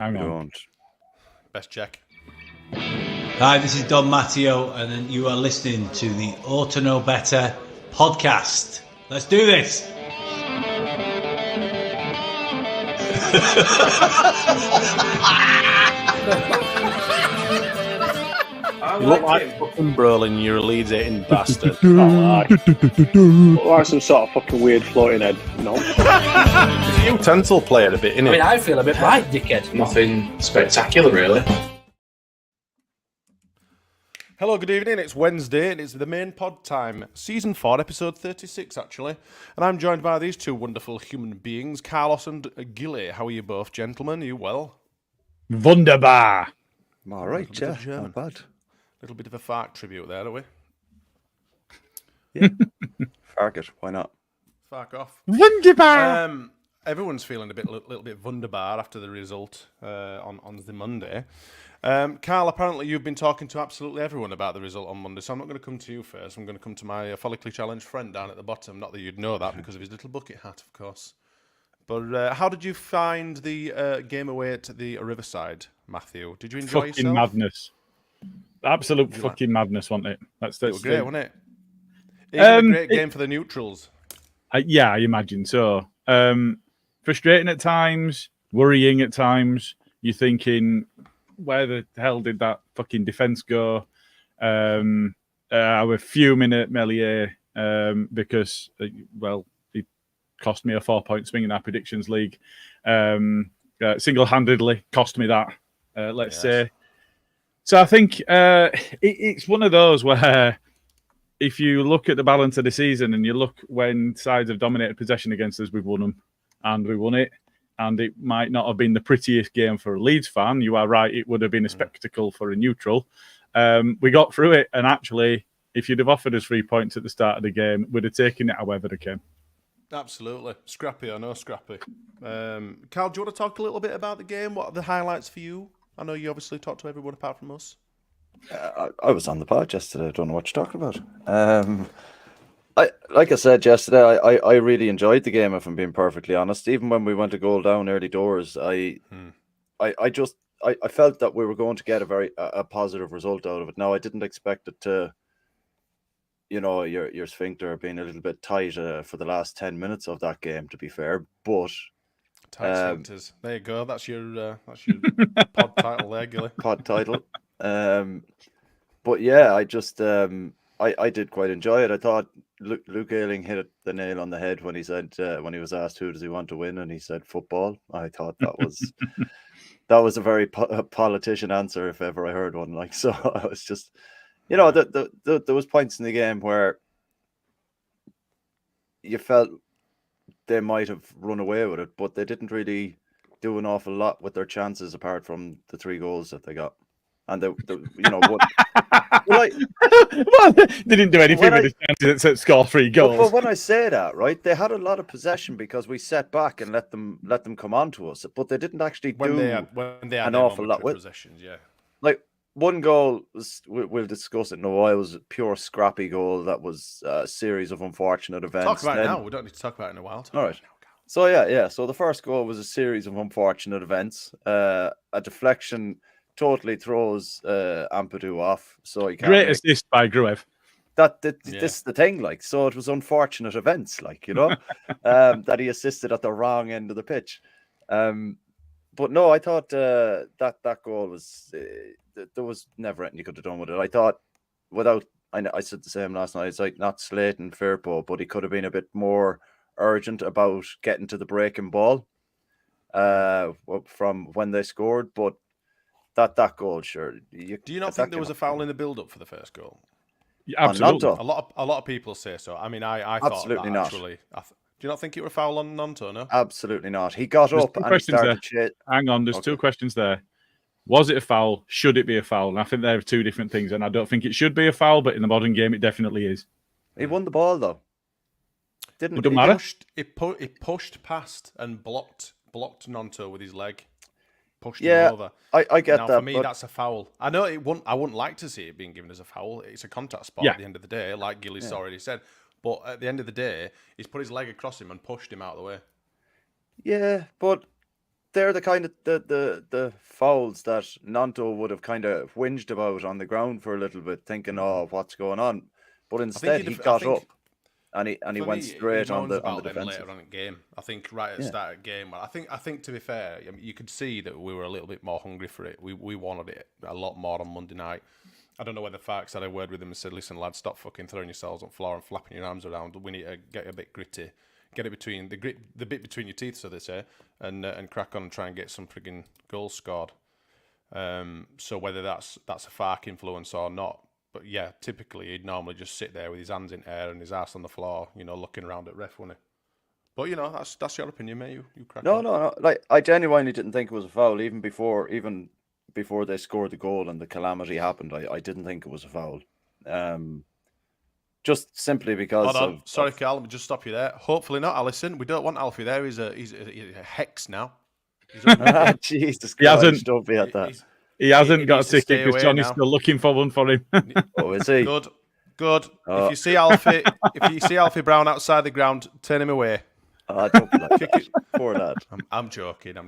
Hang on. Don't. Best check. Hi, this is Don Matteo, and you are listening to the Ought to Know Better podcast. Let's do this. You look like fucking Brolin, you're a Leeds eating bastard. Or some sort of fucking weird floating head. No. He's a utensil player a bit, isn't he? I mean, I feel a bit right, dickhead. Nothing spectacular, really. Hello, good evening. It's Wednesday and it's the main pod time. Season 4, episode 36, actually. And I'm joined by these two wonderful human beings, Carlos and Gilly. How are you both, gentlemen? Are you well? Wunderbar. I'm all right, yeah. Not bad. Little bit of a fart tribute there, are we? Yeah. Fark it. Why not? Fark off. Wunderbar. Everyone's feeling a little bit wunderbar after the result on the Monday. Karl, apparently you've been talking to absolutely everyone about the result on Monday, so I'm not going to come to you first. I'm going to come to my follically challenged friend down at the bottom. Not that you'd know that because of his little bucket hat, of course. But how did you find the game away at the Riverside, Matthew? Did you enjoy fucking yourself? Madness. Absolute fucking madness, wasn't it? It was great, wasn't it? Even a great game for the neutrals. Yeah, I imagine so. Frustrating at times, worrying at times. You're thinking, where the hell did that fucking defence go? I was fuming at Melier because, he cost me a 4-point swing in our predictions league. Single-handedly cost me that, let's say. So I think it's one of those where if you look at the balance of the season and you look when sides have dominated possession against us, we've won them and we won it. And it might not have been the prettiest game for a Leeds fan. You are right, it would have been a spectacle for a neutral. We got through it, and actually, if you'd have offered us 3 points at the start of the game, we'd have taken it however they came. Absolutely. Scrappy or no scrappy. Karl, do you want to talk a little bit about the game? What are the highlights for you? I know you obviously talked to everyone apart from us. I was on the pod yesterday. I don't know what you're talking about. Like I said yesterday, I really enjoyed the game, if I'm being perfectly honest. Even when we went a goal down early doors, I felt that we were going to get a positive result out of it. Now, I didn't expect it to, your sphincter being a little bit tight for the last 10 minutes of that game, to be fair. But tight sphincters. There you go. That's your pod title there, Gilly. Pod title. But yeah, I just I did quite enjoy it. I thought Luke Ayling hit the nail on the head when he said when he was asked who does he want to win, and he said football. I thought that was a very politician answer if ever I heard one. Like, so I was just, there was points in the game where you felt they might have run away with it, but they didn't really do an awful lot with their chances apart from the 3 goals that they got. And they didn't do anything with the chances that score 3 goals. But when I say that, right, they had a lot of possession because we set back and let them come on to us, but they didn't actually do an awful lot with possessions. Yeah, like one goal was, we'll discuss it in a while, was a pure scrappy goal that was a series of unfortunate events. Talk about it now. We don't need to talk about it in a while. All right. So yeah. So the first goal was a series of unfortunate events. A deflection totally throws Ampadu off. So he can't. Great assist by Gruev. This is the thing, like, so it was unfortunate events, like, that he assisted at the wrong end of the pitch. But no, I thought that goal was there was never anything you could have done with it. I thought I said the same last night. It's like not slating Firpo, but he could have been a bit more urgent about getting to the breaking ball from when they scored. But that goal, sure. Do you not think there was a foul in the build-up for the first goal? Yeah, absolutely. A lot of people say so. I mean, I thought absolutely that not. Actually, do you not think it was a foul on Nonto? No, absolutely not. He got up and he started shit. Hang on, there's 2 questions there. Was it a foul? Should it be a foul? And I think they're 2 different things. And I don't think it should be a foul, but in the modern game, it definitely is. He won the ball though. It don't matter. He pushed past and blocked Nonto with his leg. Pushed him over. I get now, that. For me, that's a foul. I know I wouldn't like to see it being given as a foul. It's a contact spot at the end of the day, like Gilly's already said. But at the end of the day, he's put his leg across him and pushed him out of the way. Yeah, but they're the kind of the fouls that Nanto would have kind of whinged about on the ground for a little bit, thinking, "Oh, what's going on?" But instead, he got up and he went straight on the defensive. Later on in the game, I think right at the start of the game. I think to be fair, I mean, you could see that we were a little bit more hungry for it. We wanted it a lot more on Monday night. I don't know whether Farks had a word with him and said, "Listen, lads, stop fucking throwing yourselves on the floor and flapping your arms around. We need to get a bit gritty, get it between the bit between your teeth, so they say, and crack on and try and get some frigging goals scored." So whether that's a Fark influence or not, but yeah, typically he'd normally just sit there with his hands in air and his ass on the floor, looking around at ref, wouldn't he? But that's your opinion, mate. You crack on. No. Like, I genuinely didn't think it was a foul, even before they scored the goal and the calamity happened. I didn't think it was a foul. Just simply because. Hold on. Sorry, Carl. Let me just stop you there. Hopefully not, Alison. We don't want Alfie there. He's a hex now. Jesus Christ! Don't be at that. He hasn't got a ticket because Johnny's still looking for one for him. Oh, is he? Good. Oh. If you see Alfie Brown outside the ground, turn him away. Don't be like that. Poor lad. I'm joking. I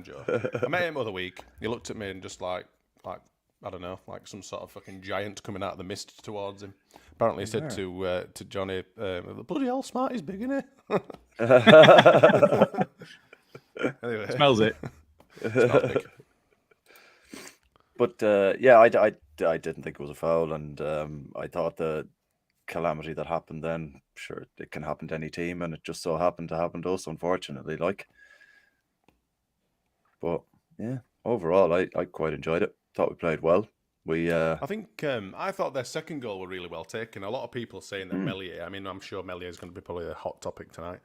met him the other week. He looked at me and just like I don't know, like some sort of fucking giant coming out of the mist towards him. Apparently, he said to Johnny, "Bloody hell, Smarty's big, isn't he?" Anyway, Smells it. Smells big. But I didn't think it was a foul, and I thought the calamity that happened then, sure, it can happen to any team, and it just so happened to happen to us, unfortunately. But yeah, overall, I quite enjoyed it. Thought we played well. I think I thought their second goal were really well taken. A lot of people saying that Meslier. I mean, I'm sure Meslier is going to be probably a hot topic tonight.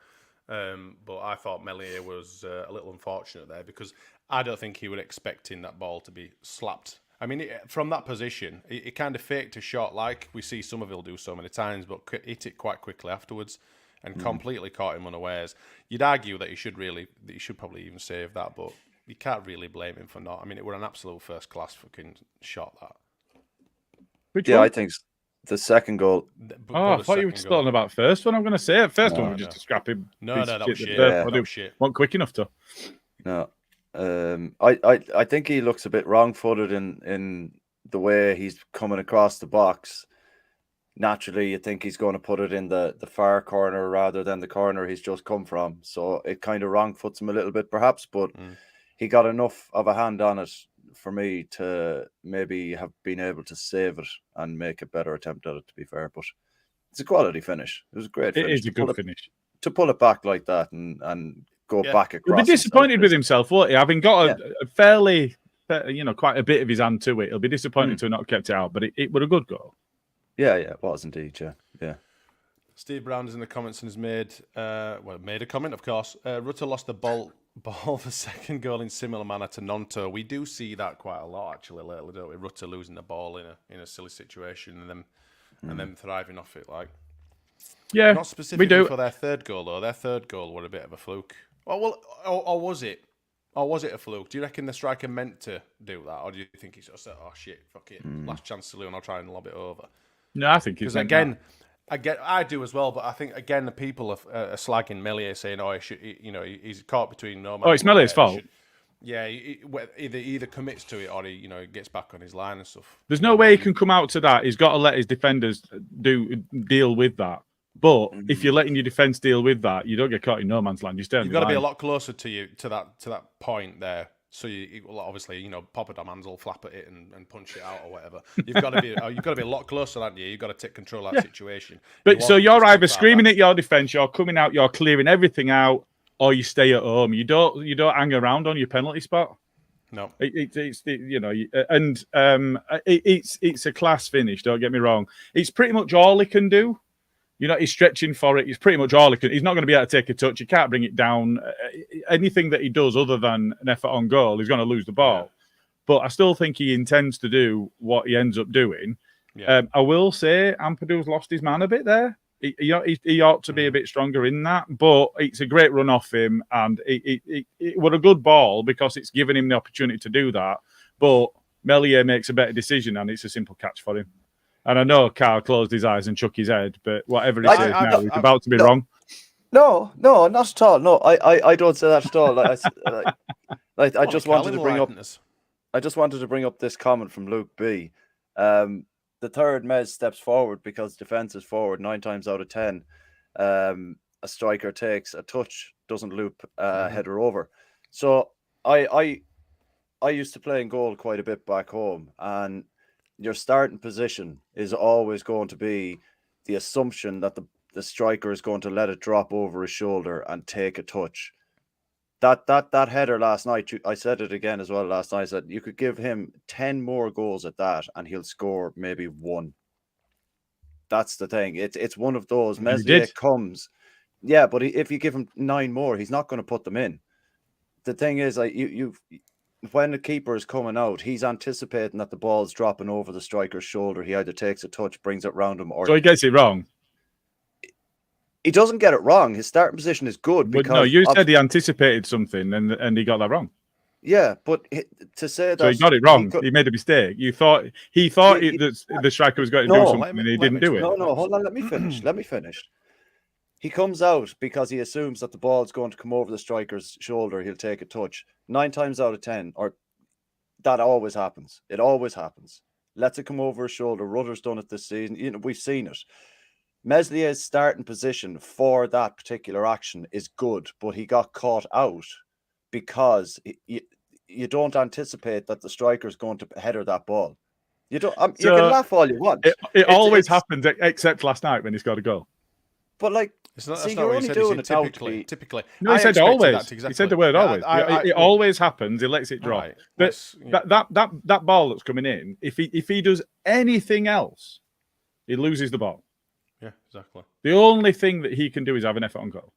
But I thought Meslier was a little unfortunate there because I don't think he was expecting that ball to be slapped. I mean, from that position, it kind of faked a shot like we see Somerville do so many times, but hit it quite quickly afterwards and completely caught him unawares. You'd argue that he should probably even save that, but you can't really blame him for not. I mean, it was an absolute first-class fucking shot, that. Which one? I think the second goal. I thought you were still on about first one. I'm going to say it. First one was just a scrappy. No, that was shit. That was shit. Wasn't quick enough to. No. I think he looks a bit wrong-footed in the way he's coming across the box. Naturally, you think he's going to put it in the far corner rather than the corner he's just come from. So it kind of wrong-foots him a little bit, perhaps, but he got enough of a hand on it for me to maybe have been able to save it and make a better attempt at it, to be fair. But it's a quality finish. It was a great finish. It is a good finish. To pull it back like that and go back across. He'll be disappointed with himself, won't he? Having got a fairly, quite a bit of his hand to it. He'll be disappointed to have not kept it out, but it was a good goal. Yeah, it was indeed, yeah. Steve Brown is in the comments and has made a comment, of course. Rutter lost the ball the second goal in similar manner to Nonto. We do see that quite a lot actually lately, don't we? Rutter losing the ball in a silly situation and then thriving off it, like. Yeah, not specifically for their third goal though. Their third goal were a bit of a fluke. Or was it? Or was it a fluke? Do you reckon the striker meant to do that, or do you think he sort of said, "Oh shit, fuck it, last chance saloon, I'll try and lob it over"? No, I think because again. I do as well, but I think again the people are slagging Meslier, saying, "Oh, he's caught between no man." Oh, it's Mellier's fault. He either commits to it or he gets back on his line and stuff. There's no way he can come out to that. He's got to let his defenders deal with that. But if you're letting your defence deal with that, you don't get caught in no man's land. You've got to be a lot closer to that point there. So you obviously Papa Domans will flap at it and punch it out or whatever. You've got to be a lot closer, haven't you? You've got to take control of that situation. But so you're either screaming at your defence, you're coming out, you're clearing everything out, or you stay at home. You don't hang around on your penalty spot. No, it's a class finish. Don't get me wrong. It's pretty much all he can do. He's stretching for it. He's pretty much all he can. He's not going to be able to take a touch. He can't bring it down. Anything that he does other than an effort on goal, he's going to lose the ball. Yeah. But I still think he intends to do what he ends up doing. Yeah. I will say Ampadu's lost his man a bit there. He ought to be a bit stronger in that. But it's a great run off him. And it was a good ball because it's given him the opportunity to do that. But Meslier makes a better decision and it's a simple catch for him. And I know Karl closed his eyes and shook his head, but whatever he says now, he's about to be wrong. No, not at all. No, I don't say that at all. Like, I just wanted to bring up. Us. I just wanted to bring up this comment from Luke B. The third Mez steps forward because defense is forward 9 times out of 10. A striker takes a touch, doesn't loop a header over. So I used to play in goal quite a bit back home, and your starting position is always going to be the assumption that the striker is going to let it drop over his shoulder and take a touch. That header last night, I said it again as well last night, I said you could give him 10 more goals at that and he'll score maybe 1. That's the thing. It's one of those. Meslier comes. Yeah, but if you give him 9 more, he's not going to put them in. The thing is, like when the keeper is coming out, he's anticipating that the ball's dropping over the striker's shoulder. He either takes a touch, brings it round him, or so he gets it wrong. He doesn't get it wrong. His starting position is good. But no, you said he anticipated something and he got that wrong. Yeah, but to say that... So he got it wrong. He made a mistake. He thought the striker was going to do something and he didn't do it. No, hold on. Let me finish. He comes out because he assumes that the ball's going to come over the striker's shoulder. He'll take a touch. 9 times out of 10, or that always happens. It always happens. Lets it come over his shoulder. Rudder's done it this season. You know, we've seen it. Meslier's starting position for that particular action is good, but he got caught out because you don't anticipate that the striker is going to header that ball. You don't. You can laugh all you want. It always happens, except last night when he scored a goal. But like, you're only doing it typically. No, he said always. He said the word always. It always happens. He lets it drop. Right. That ball that's coming in, if he does anything else, he loses the ball. Yeah, exactly. The only thing that he can do is have an effort on goal.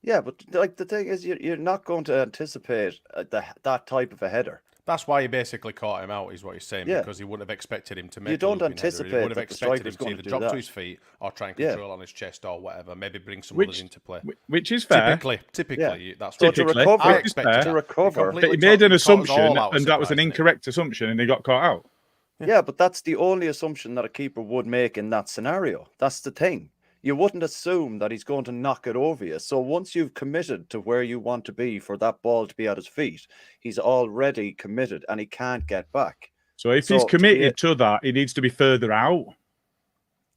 Yeah, but like the thing is, you're not going to anticipate that type of a header. That's why he basically caught him out, is what he's saying, because he wouldn't have expected him to make. You don't anticipate header. He would have that expected the him to either do drop that. to his feet or try and control on his chest or whatever. Maybe bring some others into play. Which is fair. Typically, that's so right. to recover. But he made an assumption, and that was an incorrect assumption, and he got caught out. Yeah, but that's the only assumption that a keeper would make in that scenario. That's the thing. You wouldn't assume that he's going to knock it over you. So once you've committed to where you want to be for that ball to be at his feet, he's already committed and he can't get back. So if he's committed to that, he needs to be further out.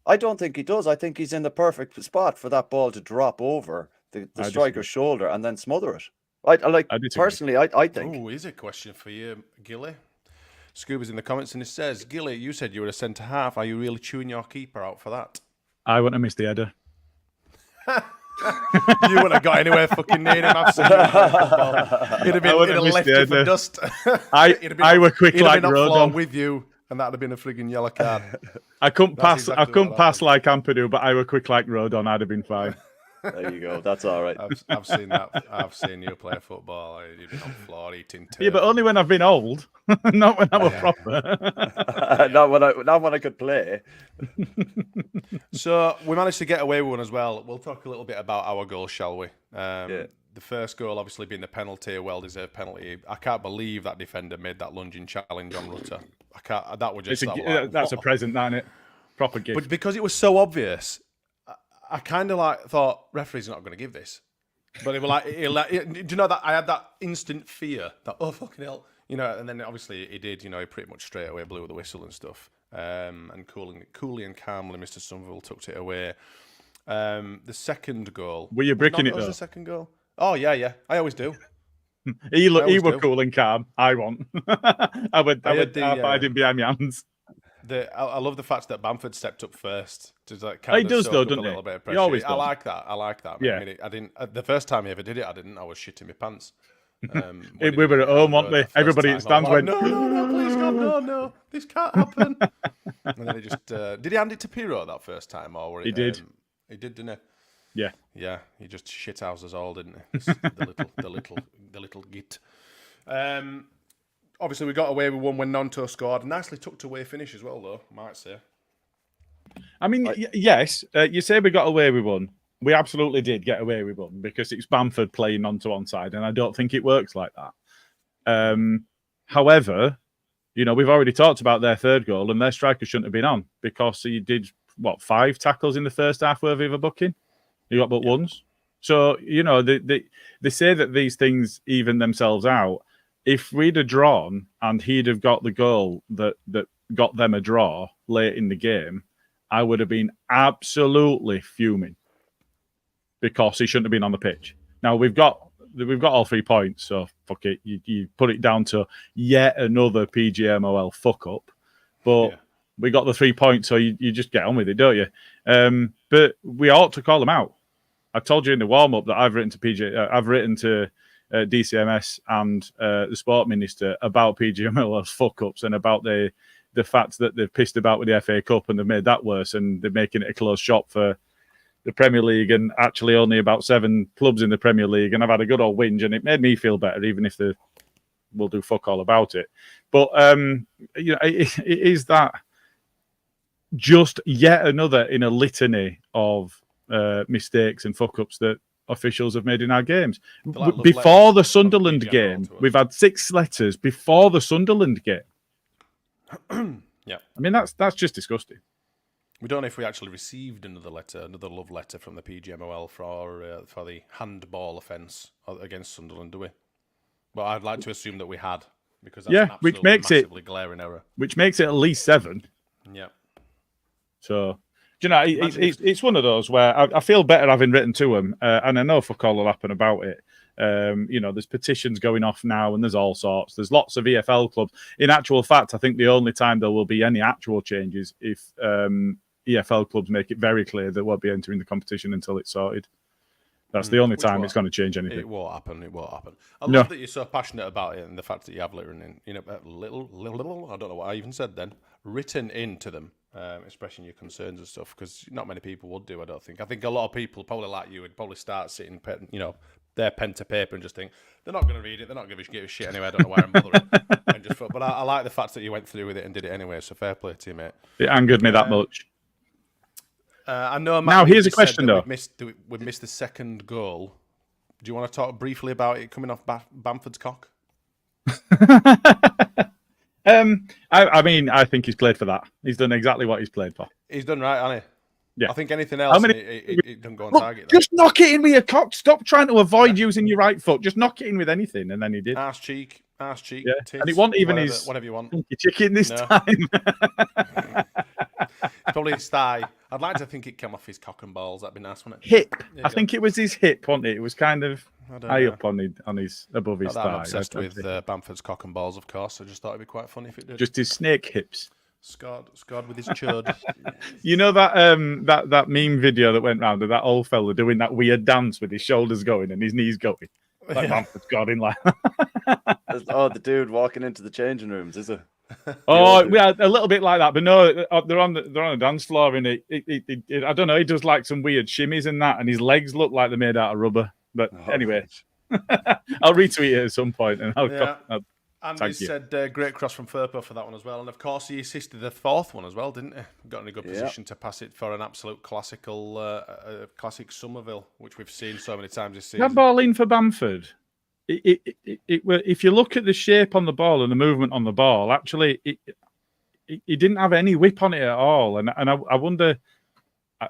I don't think he does. I think he's in the perfect spot for that ball to drop over the striker's shoulder and then smother it. I think. Oh, here's a question for you, Gilly. Scuba's in the comments and it says, Gilly, you said you were a centre half. Are you really chewing your keeper out for that? I wouldn't have missed the header. You wouldn't have got anywhere fucking near him. I've seen him. He'd have left you for dust. I were quick like Rodon with you, and that'd have been a frigging yellow card. I couldn't pass. Exactly I couldn't pass like Ampadu, but I were quick like Rodon. I'd have been fine. There you go. That's all right. I've seen that. I've seen you play football. You've been on the floor eating turf. Yeah, but only when I've been old, not when I was proper. not when I could play. So we managed to get away with one as well. We'll talk a little bit about our goal, shall we? The first goal, obviously, being the penalty, a well-deserved penalty. I can't believe that defender made that lunging challenge on Rutter. I can't. That was just that's a present, isn't it? Proper gift. But because it was so obvious, I kind of thought referee's not going to give this, but it was like, do you know that I had that instant fear that fucking hell, and then obviously he did, he pretty much straight away blew the whistle and stuff, and coolly and calmly Mr. Somerville tucked it away. The second goal, were you bricking it though? The second goal? Oh yeah, I always do. He were cool and calm. I won't. I would hiding behind my hands. I love the fact that Bamford stepped up first. He does though, doesn't he? He always does. I like that. Yeah. I mean, I didn't. The first time he ever did it, I was shitting my pants. We were at home, weren't we? Everybody at stands went, no, please God, no, this can't happen. And then he just did he hand it to Piro that first time, or he did? He did, didn't he? Yeah. Yeah. He just shithouses us all, didn't he? the little git. Obviously, we got away with one when Nonto scored. Nicely tucked away finish as well, though, I might say. I mean, yes, you say we got away with one. We absolutely did get away with one because it's Bamford playing Nonto onside, and I don't think it works like that. However, we've already talked about their third goal, and their striker shouldn't have been on because he did, 5 tackles in the first half worthy of a booking? He got but once. So, they say that these things even themselves out. if we'd have drawn and he'd have got the goal that got them a draw late in the game, I would have been absolutely fuming because he shouldn't have been on the pitch. Now we've got all 3 points, so fuck it. You put it down to yet another PGMOL fuck up, but we got the 3 points, so you just get on with it, don't you? But we ought to call them out. I told you in the warm up that I've written to DCMS and the Sport Minister about PGMOL's fuck ups and about the fact that they've pissed about with the FA Cup and they've made that worse, and they're making it a closed shop for the Premier League, and actually only about 7 clubs in the Premier League. And I've had a good old whinge, and it made me feel better, even if they will do fuck all about it. But it is that just yet another in a litany of mistakes and fuck ups that officials have made in our games. Before the Sunderland game, we've had 6 letters before the Sunderland game. Yeah, I mean that's just disgusting. We don't know if we actually received another love letter from the PGMOL for the handball offence against Sunderland, do we? But I'd like to assume that we had, because that's an which makes massively glaring error. Which makes it at least 7. Yeah. So, it's one of those where I feel better having written to them, and I know fuck all will happen about it. There's petitions going off now, and there's all sorts. There's lots of EFL clubs. In actual fact, I think the only time there will be any actual changes if EFL clubs make it very clear they won't be entering the competition until it's sorted. That's the only time it's going to change anything. It won't happen. I love that you're so passionate about it, and the fact that you have written in, little. I don't know what I even said then. Written into them, expressing your concerns and stuff, because not many people would do. I don't think. I think a lot of people, probably like you, would probably start sitting, their pen to paper and just think they're not going to read it. They're not going to give a shit anyway. I don't know why I'm bothering. But I like the fact that you went through with it and did it anyway. So fair play to you, mate. It angered me that much. I know. Now here's a question though. We missed the second goal. Do you want to talk briefly about it coming off Bamford's cock? I think he's played for that. He's done exactly what he's played for. He's done right, hasn't he? Yeah. I think anything else, it doesn't go on target. Just knock it in with your cock. Stop trying to avoid using your right foot. Just knock it in with anything, and then he did. Arse cheek, yeah. tits, and it wasn't even his whatever you want. Chicken this time. Probably his thigh. I'd like to think it came off his cock and balls. That'd be nice, wouldn't it? Hip. I think it was his hip, wasn't it? It was kind of high up on his above his thigh. I'm obsessed with Bamford's cock and balls, of course. I just thought it'd be quite funny if it did. Just his snake hips. Scarred with his chud. You know that meme video that went round of that old fella doing that weird dance with his shoulders going and his knees going, like Bamford's got in like. The dude walking into the changing rooms, is it? Yeah, a little bit like that, but no, they're on the dance floor, and it I don't know. He does like some weird shimmies and that, and his legs look like they're made out of rubber. But anyway, I'll retweet it at some point, and I'll Andy said great cross from Firpo for that one as well, and of course he assisted the 4th one as well, didn't he? Got in a good position to pass it for an absolute classic Somerville, which we've seen so many times this season. That ball in for Bamford. If you look at the shape on the ball and the movement on the ball, actually, he didn't have any whip on it at all. And I wonder,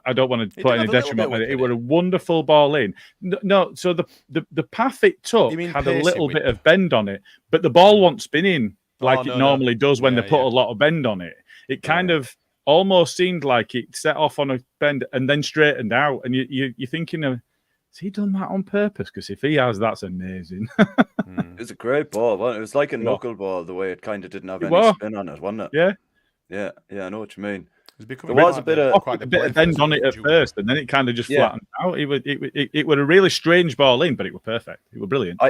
I don't want to put any detriment on it. It was a wonderful ball in. No, so the path it took had a little bit of bend on it, but the ball wasn't spinning like it normally does when they put a lot of bend on it. It kind of almost seemed like it set off on a bend and then straightened out. And you're thinking of, has he done that on purpose? Because if he has, that's amazing. It was a great ball, wasn't it? It was like a knuckleball, the way it kind of didn't have any spin on it, wasn't it? Yeah, I know what you mean. There was a bit of bend on it at first, and then it kind of just flattened out. It was a really strange ball in, but it was perfect. It was brilliant.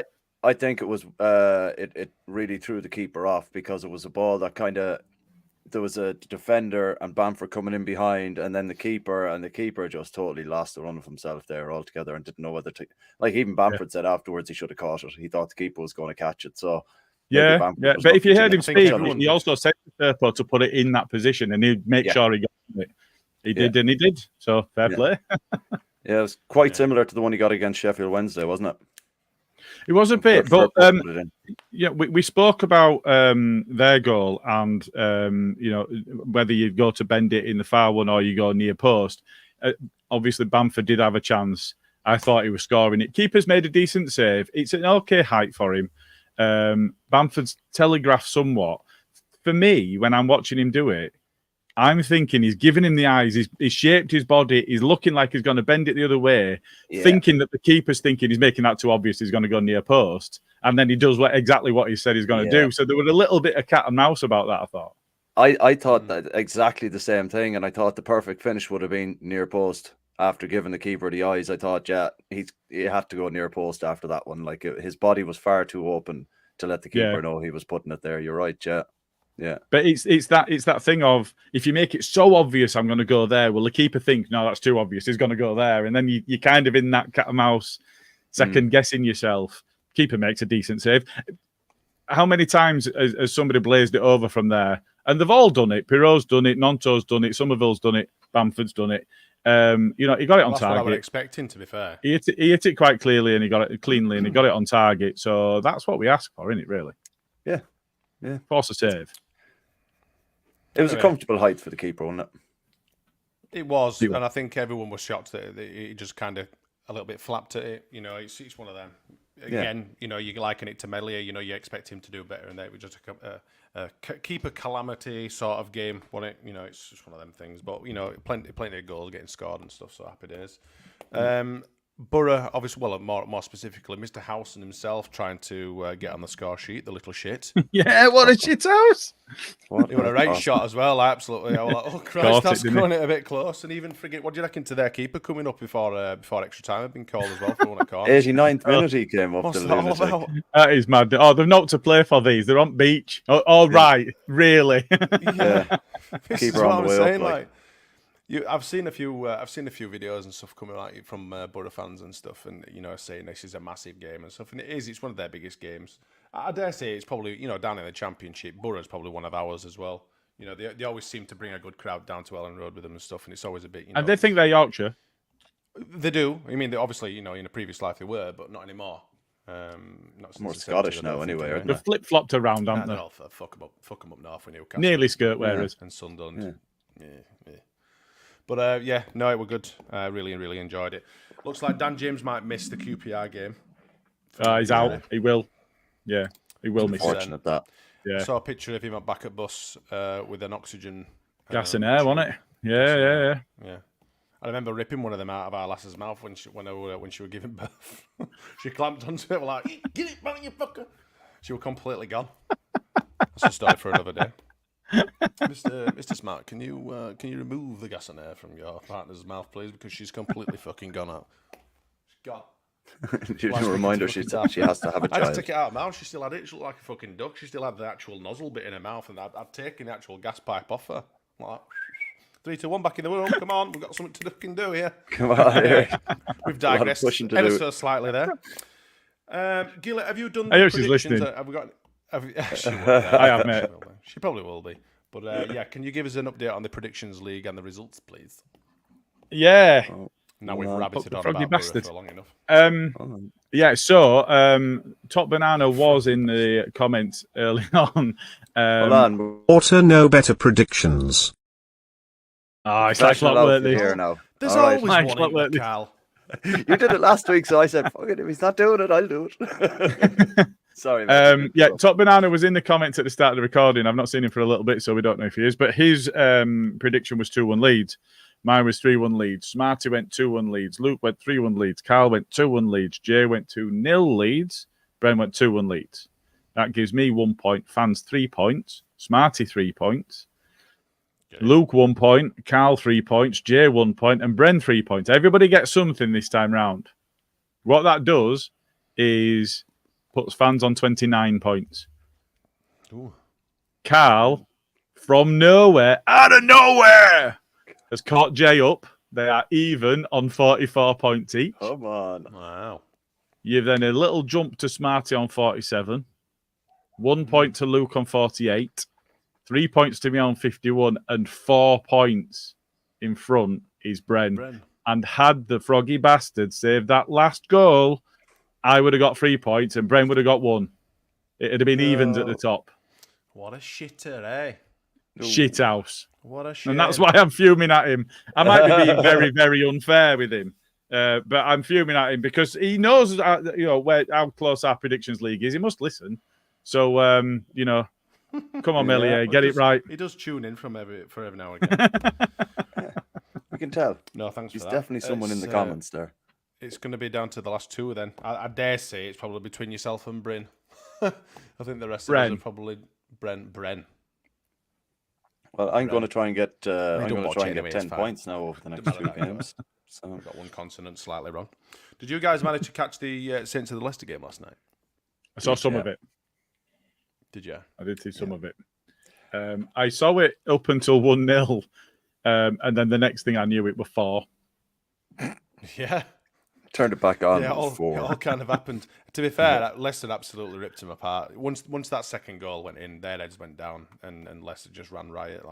I think it was it really threw the keeper off, because it was a ball that kind of, there was a defender and Bamford coming in behind, and then the keeper just totally lost the run of himself there altogether and didn't know whether to, like, even Bamford said afterwards he should have caught it. He thought the keeper was going to catch it. So but if you heard him speak, he also said to Firpo to put it in that position, and he'd make sure he got it. He did, and he did. So fair play. It was quite similar to the one he got against Sheffield Wednesday, wasn't it? It was a bit, but we spoke about their goal and whether you go to bend it in the far one or you go near post. Obviously, Bamford did have a chance. I thought he was scoring it. Keeper's made a decent save. It's an okay height for him. Bamford's telegraphed somewhat. For me, when I'm watching him do it, I'm thinking he's giving him the eyes. He's shaped his body. He's looking like he's going to bend it the other way, thinking that the keeper's thinking he's making that too obvious. He's going to go near post. And then he does exactly what he said he's going to do. So there was a little bit of cat and mouse about that, I thought. I thought that exactly the same thing. And I thought the perfect finish would have been near post. After giving the keeper the eyes, I thought, he had to go near post after that one. Like his body was far too open to let the keeper know he was putting it there. You're right, yeah. But it's that thing of, if you make it so obvious I'm going to go there, will the keeper think, no, that's too obvious, he's going to go there, and then you're kind of in that cat and mouse, second guessing yourself. Keeper makes a decent save. How many times has somebody blazed it over from there? And they've all done it. Pirot's done it, Nonto's done it, Somerville's done it, Bamford's done it. He got it on target. That's what I was expecting, to be fair. He hit it quite clearly, and he got it cleanly, and he got it on target. So that's what we ask for, isn't it? Really? Yeah. Force a save. It was a comfortable height for the keeper, wasn't it? It was, and I think everyone was shocked that he just kind of a little bit flapped at it. It's one of them. Again, you liken it to Melia. You expect him to do better, and that was just a keeper calamity sort of game, wasn't it? It's just one of them things. But plenty of goals getting scored and stuff. So happy days. Boro, obviously, well, more specifically, Mr. Howson himself trying to get on the score sheet, the little shit. Yeah, what a shit house! He won a right shot as well, absolutely. I was like, oh Christ, that's going it a bit close. And even forget, what do you reckon to their keeper coming up before extra time had been called as well for one of corners? 89th minute he came up. What's that all about? That is mad. Oh, they've not to play for these. They're on beach. Oh, right, really? Yeah. Keeper on the way up. I've seen a few videos and stuff coming out from Boro fans and stuff, and saying this is a massive game and stuff, and it is. It's one of their biggest games. I dare say it's probably down in the Championship. Boro's probably one of ours as well. They always seem to bring a good crowd down to Ellen Road with them and stuff, and it's always a bit. And they think they're Yorkshire. They do. I mean, they obviously in a previous life they were, but not anymore. Not more Scottish now, anyway. They've flip flopped around, haven't they? All fuck them up north with Newcastle. Nearly skirt wearers and Sunderland. Yeah. But it were good. I really enjoyed it. Looks like Dan James might miss the QPR game. He's out. He will. Yeah, he will miss it. Fortunate that. Yeah. I saw a picture of him at back at bus with an oxygen gas and air, wasn't it? Yeah. I remember ripping one of them out of our lass's mouth when she was giving birth. She clamped onto it, like, "Get it, man, you fucker!" She was completely gone. That's a story for another day. Mr. Smart, can you remove the gas and air from your partner's mouth, please? Because she's completely fucking gone out. She's gone. You can remind her she has to have a child. I just took it out of her mouth. She still had it. She looked like a fucking duck. She still had the actual nozzle bit in her mouth, and I'd taken the actual gas pipe off her. Like, 3, 2, 1, back in the room. Come on, we've got something to fucking do here. Come on, here. We've digressed ever so slightly there. Gilly, have you done the predictions? She's listening. Have we got? I have, mate. She probably will be. But can you give us an update on the Predictions League and the results, please? Yeah. Now we've rabbited on about Boro for long enough. So Top Banana was in the comments early on. Hold on. Auto know better predictions. It's like clockwork here now. There's always one, Carl. You did it last week, so I said, fuck it, if he's not doing it, I'll do it. Sorry, man. Top Banana was in the comments at the start of the recording. I've not seen him for a little bit, so we don't know if he is. But his prediction was 2-1 Leeds. Mine was 3-1 Leeds. Smarty went 2-1 Leeds. Luke went 3-1 Leeds. Karl went 2-1 Leeds. Jay went 2-0 Leeds. Bren went 2-1 Leeds. That gives me 1 point. Fans 3 points. Smarty 3 points. Okay. Luke 1 point. Karl 3 points. Jay 1 point. And Bren 3 points. Everybody gets something this time round. What that does is puts fans on 29 points. Ooh. Karl, from nowhere, out of nowhere, has caught Jay up. They are even on 44 points each. Come on. Wow. You've then a little jump to Smarty on 47. 1 point to Luke on 48. 3 points to me on 51. And 4 points in front is Bren. And had the froggy bastard saved that last goal, I would have got 3 points and Bren would have got 1. It'd have been evens at the top. What a shitter, eh? Shit house. What a shit. And that's why I'm fuming at him. I might be being very, very unfair with him. But I'm fuming at him because he knows, how close our predictions league is. He must listen. So, come on, Melia, get it right. He does tune in for every now and again. We can tell. No, thanks He's for that. definitely someone in the comments there. It's going to be down to the last two then. I dare say it's probably between yourself and Bryn. I think the rest of us are probably Bren. Well, I'm going to try and get. I'm don't going to watch try it and anyway, get it's 10 fine. points now over the next Doesn't two matter that, games. So I've got one consonant slightly wrong. Did you guys manage to catch the Saints of the Leicester game last night? I saw some of it. Did you? I did see some of it. I saw it up until 1-0, and then the next thing I knew, it was 4. Yeah. turned it back on. Yeah, It it all kind of happened. To be fair, Leicester absolutely ripped him apart. Once that second goal went in, their heads went down, and Leicester just ran riot.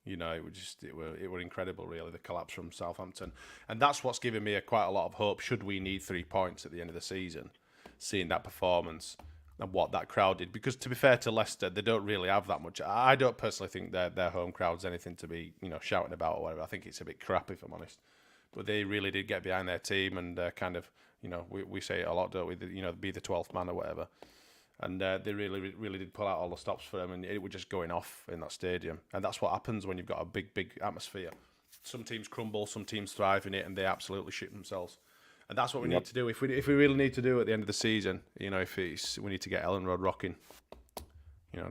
It were incredible, really, the collapse from Southampton, and that's what's given me quite a lot of hope. Should we need 3 points at the end of the season, seeing that performance and what that crowd did? Because to be fair to Leicester, they don't really have that much. I don't personally think their home crowd's anything to be shouting about or whatever. I think it's a bit crap, if I'm honest. But they really did get behind their team and we say it a lot, don't we? Be the 12th man or whatever. And they really, really did pull out all the stops for them, and it was just going off in that stadium. And that's what happens when you've got a big, big atmosphere. Some teams crumble, some teams thrive in it, and they absolutely shit themselves. And that's what we need to do. If we really need to do at the end of the season, we need to get Ellen Road rocking.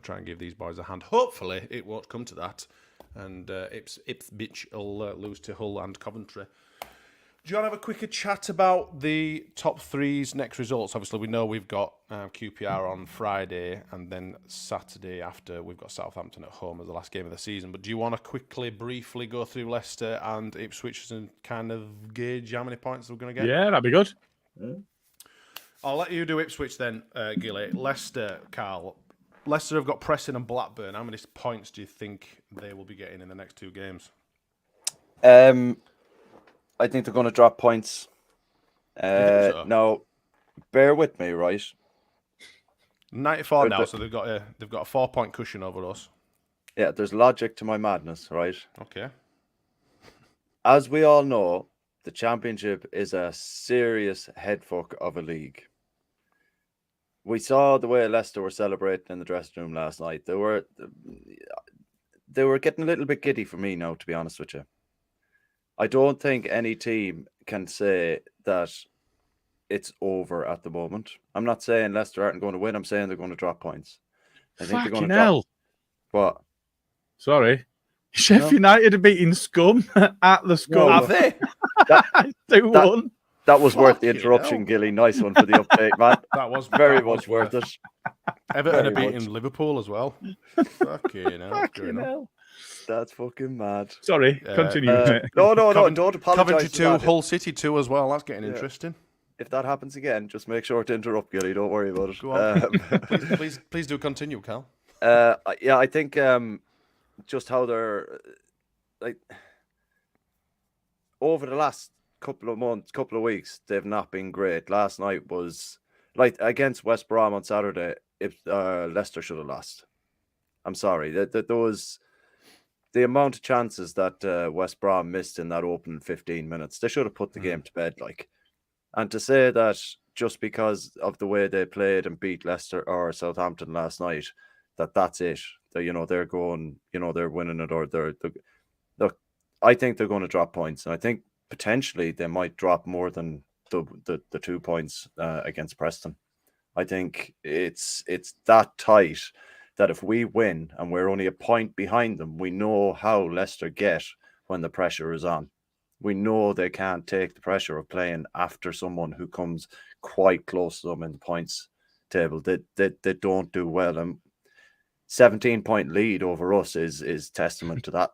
Try and give these boys a hand. Hopefully, it won't come to that, and Ipswich will lose to Hull and Coventry. Do you want to have a quicker chat about the top three's next results? Obviously, we know we've got QPR on Friday, and then Saturday after we've got Southampton at home as the last game of the season. But do you want to briefly go through Leicester and Ipswich and kind of gauge how many points we're going to get? Yeah, that'd be good. I'll let you do Ipswich then, Gilly. Leicester, Karl. Leicester have got Preston and Blackburn. How many points do you think they will be getting in the next 2 games? I think they're going to drop points. So? Now, bear with me, right? 94 now, so they've got a 4-point cushion over us. Yeah, there's logic to my madness, right? Okay. As we all know, the Championship is a serious headfuck of a league. We saw the way Leicester were celebrating in the dressing room last night. They were getting a little bit giddy for me now, to be honest with you. I don't think any team can say that it's over at the moment. I'm not saying Leicester aren't going to win. I'm saying they're going to drop points. I think they're going to drop. What? Sorry. Sheffield United are beating Scum at the Scum. Have they? 2-1. That was worth the interruption, Gilly. Nice one for the update, man. That was very much worth it. Everton are beating Liverpool as well. Fucking hell. That's fucking mad. Sorry, continue. No, don't apologise. Coventry 2, Hull City 2 as well. That's getting interesting. If that happens again, just make sure to interrupt, Gilly. Don't worry about it. Go on. please do continue, Cal. I think just how they're over the last couple of weeks, they've not been great. Last night was against West Brom on Saturday. Leicester should have lost. I'm sorry. The amount of chances that West Brom missed in that opening 15 minutes, they should have put the game to bed. And to say that just because of the way they played and beat Leicester or Southampton last night, that's it. They're going, they're winning it, or look. I think they're going to drop points, and I think potentially they might drop more than the 2 points against Preston. I think it's that tight that if we win and we're only a point behind them, we know how Leicester get when the pressure is on. We know they can't take the pressure of playing after someone who comes quite close to them in the points table. They don't do well. And 17-point lead over us is testament to that.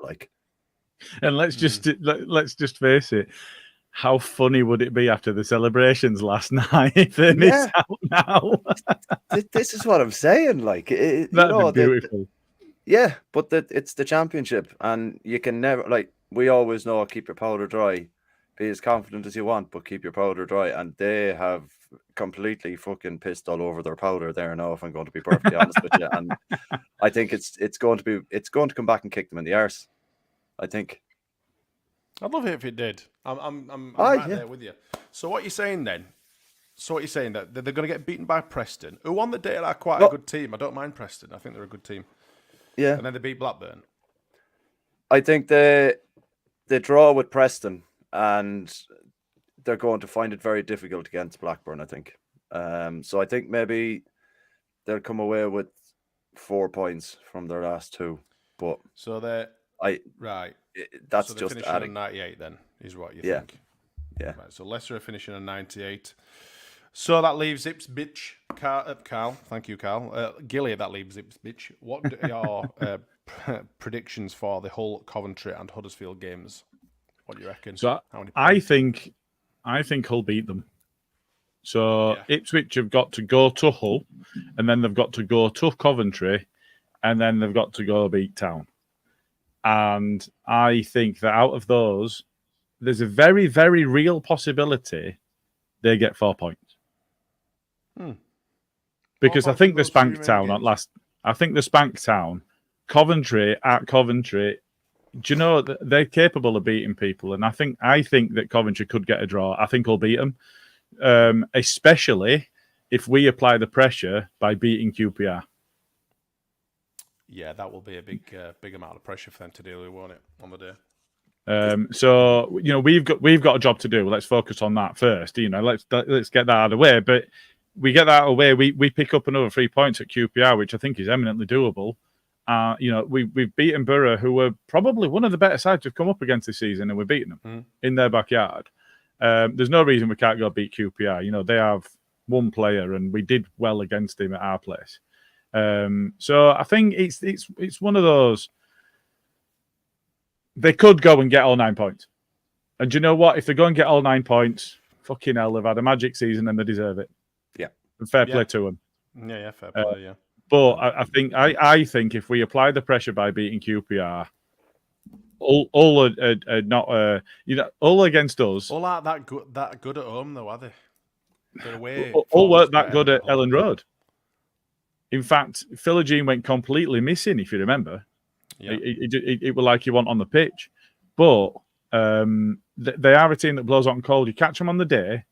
And let's just face it. How funny would it be after the celebrations last night if they miss out now? This is what I'm saying. That'd be beautiful. But it's the Championship, and you can never, we always know, keep your powder dry. Be as confident as you want, but keep your powder dry. And they have completely fucking pissed all over their powder there now, if I'm going to be perfectly honest with you. And I think it's going to come back and kick them in the arse. I think. I'd love it if it did. I'm right there with you. So what you're saying then So what you're saying that they're going to get beaten by Preston, who on the day are quite a good team. I don't mind Preston. I think they're a good team. Yeah. And then they beat Blackburn. I think they draw with Preston, and they're going to find it very difficult against Blackburn, I think. So I think maybe they'll come away with 4 points from their last 2. But so they're right. That's so just finishing adding on 98 then, is what you think. Yeah. Right, so Leicester are finishing on 98. So that leaves Ipswich. Karl, thank you, Karl. Gilly, that leaves Ipswich. What are your predictions for the Hull, Coventry, and Huddersfield games? What do you reckon? So I think Hull beat them. So Ipswich have got to go to Hull, and then they've got to go to Coventry, and then they've got to go beat Town. And I think that out of those, there's a very, very real possibility they get 4 points. Because I think the spanked Town at last. I think the spanked Town, Coventry at Coventry. Do you know they're capable of beating people? And I think that Coventry could get a draw. I think we'll beat them, especially if we apply the pressure by beating QPR. Yeah, that will be a big amount of pressure for them to deal with, won't it, on the day? So we've got a job to do. Let's focus on that first. Let's get that out of the way. But we get that out of the way. We pick up another 3 points at QPR, which I think is eminently doable. We've beaten Boro, who were probably one of the better sides we've come up against this season, and we're beating them in their backyard. There's no reason we can't go beat QPR. They have one player, and we did well against him at our place. So I think it's one of those. They could go and get all 9 points. And do you know what? If they go and get all 9 points, fucking hell, they've had a magic season and they deserve it. Yeah. And fair play to them. Yeah, fair play, yeah. But I think if we apply the pressure by beating QPR, all are not all against us. All aren't that good at home though, are they? They're away. All weren't that good at Ellen Road. In fact, Philogene went completely missing, if you remember. Yeah. It was like he wasn't on the pitch. But they are a team that blows hot and cold. You catch them on the day,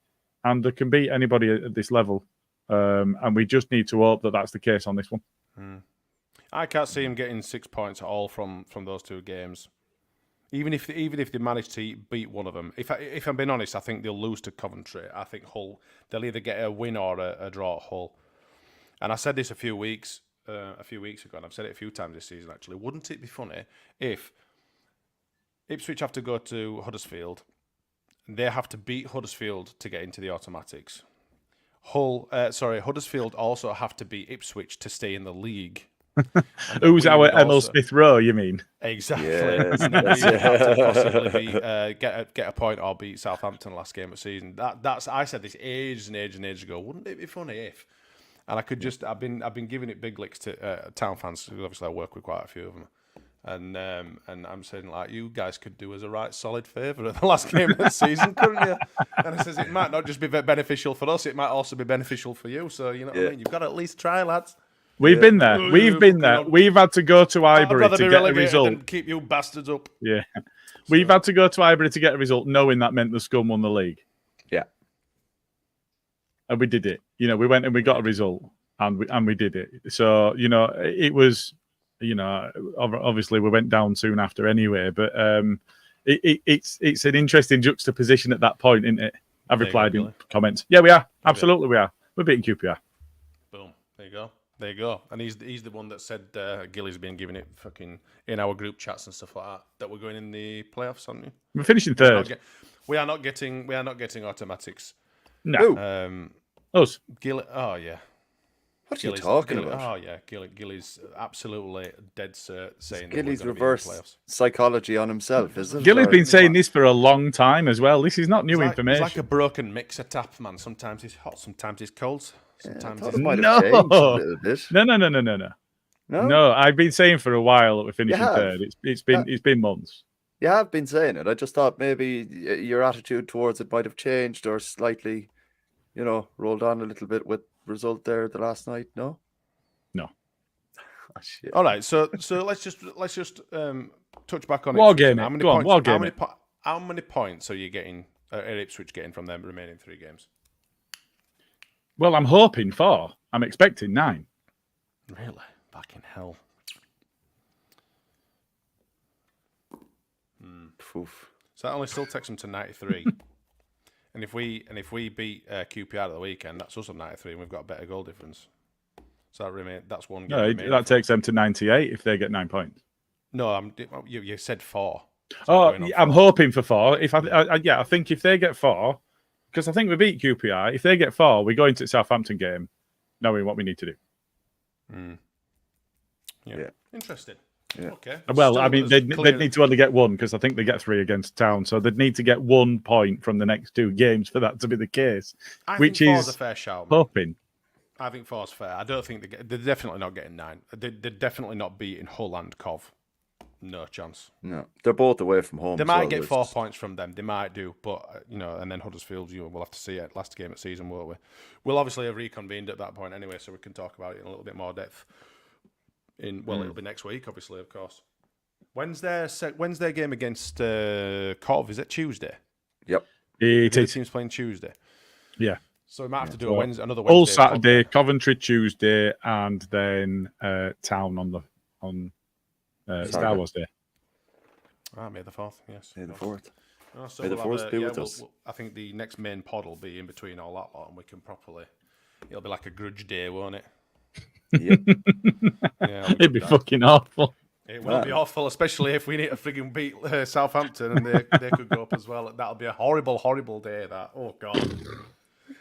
and they can beat anybody at this level. And we just need to hope that that's the case on this one. I can't see him getting 6 points at all from those 2 games. Even if they manage to beat one of them. If I'm being honest, I think they'll lose to Coventry. I think Hull, they'll either get a win or a draw at Hull. And I said this a few weeks ago, and I've said it a few times this season actually. Wouldn't it be funny if Ipswich have to go to Huddersfield, they have to beat Huddersfield to get into the automatics. Huddersfield also have to beat Ipswich to stay in the league. Who's our Emil Smith Rowe, you mean? Exactly. Yes, and then we have to possibly get a point or beat Southampton last game of the season. That's I said this ages and ages ago. Wouldn't it be funny if? And I could just I've been giving it big licks to Town fans because obviously I work with quite a few of them. And I'm saying, like, you guys could do us a right solid favour at the last game of the season, couldn't you? And I says, it might not just be beneficial for us, it might also be beneficial for you. So, you know what I mean? You've got to at least try, lads. We've been there. We've been there. We've had to go to Highbury to get a result. Than keep you bastards up. Yeah. We've had to go to Highbury to get a result, knowing that meant the Scum won the league. Yeah. And we did it. You know, we went and we got a result, and we did it. So, you know, it was... You know, obviously we went down soon after anyway, but it's an interesting juxtaposition at that point, isn't it? I've replied in comments. Yeah, we are. Absolutely, we are. We're beating QPR. Boom. There you go. And he's the one that said Gilly's been giving it fucking in our group chats and stuff like that we're going in the playoffs, aren't we? We're finishing third. We are not getting automatics. No. Us. Gilly. Oh yeah. What are you talking about? Oh yeah, Gilly's absolutely dead cert saying Gilly's reverse psychology on himself, isn't it? Gilly's been saying this for a long time as well. This is not new information. It's like a broken mixer tap, man. Sometimes it's hot, sometimes it's cold. Sometimes it's might have changed a little bit. No, I've been saying for a while that we're finishing third. It's been months. You have been saying it. I just thought maybe your attitude towards it might have changed or slightly, you know, rolled on a little bit with result there the last night. No. Oh, shit. All right, so let's just touch back on war game. How many points are you getting? Ipswich getting from them remaining 3 games? Well, I'm hoping 4. I'm expecting 9. Really? Fucking hell. Oof. So that only still takes them to 93. and if we beat QPR at the weekend, that's us on 93, and we've got a better goal difference. So that's one game. No, that takes them to 98 if they get 9 points. No, you said 4. So I'm hoping for 4. If I think if they get 4, because I think we beat QPR. If they get 4, we go into the Southampton game knowing what we need to do. Yeah. Interesting. Yeah. Okay. Well, Still I mean, they'd need to only get 1 because I think they get 3 against Town. So they'd need to get 1 point from the next 2 games for that to be the case. I which think 4's is a fair shout. Hoping. I think 4's fair. I don't think they're definitely not getting 9. They're definitely not beating Hull and Cov. No chance. No, they're both away from home. They might get 4 points from them. They might do, but and then Huddersfield, we'll have to see it last game of the season, won't we? We'll obviously have reconvened at that point anyway, so we can talk about it in a little bit more depth. It'll be next week, obviously, of course. When's their game against Cov? Is it Tuesday? Yep. The team's playing Tuesday. Yeah. So we might have to do another Wednesday. All Saturday, Coventry Tuesday, and then Town on Star Wars Day. May the 4th, yes. May the 4th. Oh, so May the 4th be with us. I think the next main pod will be in between all that lot, and we can properly... It'll be like a grudge day, won't it? Yep. Yeah, it'd be fucking awful. It will be awful, especially if we need to frigging beat Southampton and they could go up as well. That'll be a horrible, horrible day, that. Oh, God.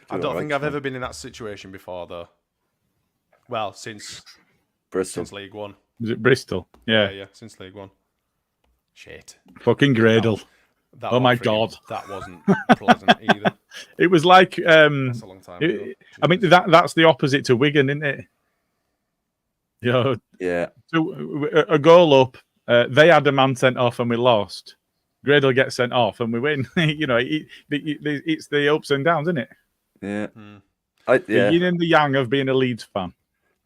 I don't think I've ever been in that situation before, though. Well, since Bristol. Since League One. Is it Bristol? Yeah, since League One. Shit. Fucking Gradle. Oh my God. That wasn't pleasant either. It was like that's a long time ago. I mean that's the opposite to Wigan, isn't it? Yeah. So a goal up, they had a man sent off and we lost. Gradle gets sent off and we win. It's the ups and downs, isn't it? Yeah. The yin and the yang of being a Leeds fan.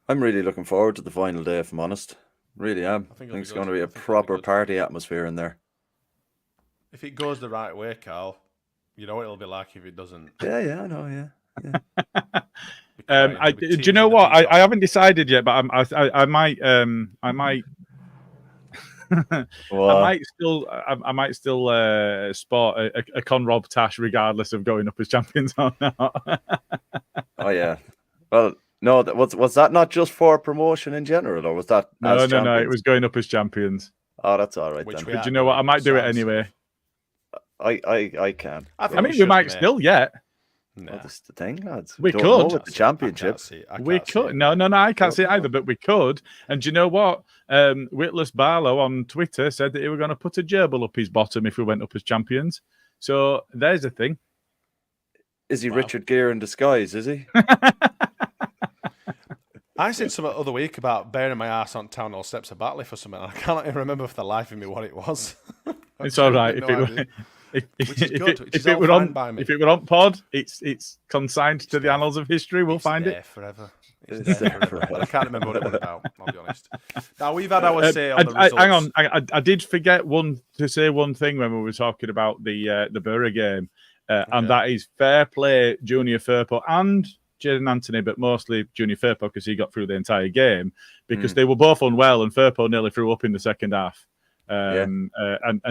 I'm really looking forward to the final day, if I'm honest. Really am. I think it's going to be a proper party atmosphere in there. If it goes the right way, Carl, you know what it'll be like if it doesn't. Yeah, I know, yeah. Do you know what? I haven't decided yet, but I might I might still sport a Conrob Tash regardless of going up as champions or not. Oh yeah. Well, no, was that not just for promotion in general, or was that? No. It was going up as champions. Oh, that's all right then. But do you know what? I might do it anyway. I can. I mean, we might still yet. No, this is the thing, lads. We don't could know with the championship. We could. No, I can't see it either. But we could. And do you know what? Witless Barlow on Twitter said that he were going to put a gerbil up his bottom if we went up as champions. So there's a thing. Is he Richard Gere in disguise? Is he? I said something the other week about burying my ass on Town Hall steps of Batley for something. I can't even remember for the life of me what it was. It's all right. If it were on pod, it's consigned to the annals of history. We'll find it forever. It's there forever. But I can't remember what it was about. I'll be honest. Now we've had our say on the results. Hang on, I did forget to say one thing when we were talking about the Boro game, and that is fair play, Junior Firpo and Jaden Anthony, but mostly Junior Firpo because he got through the entire game because they were both unwell and Firpo nearly threw up in the second half and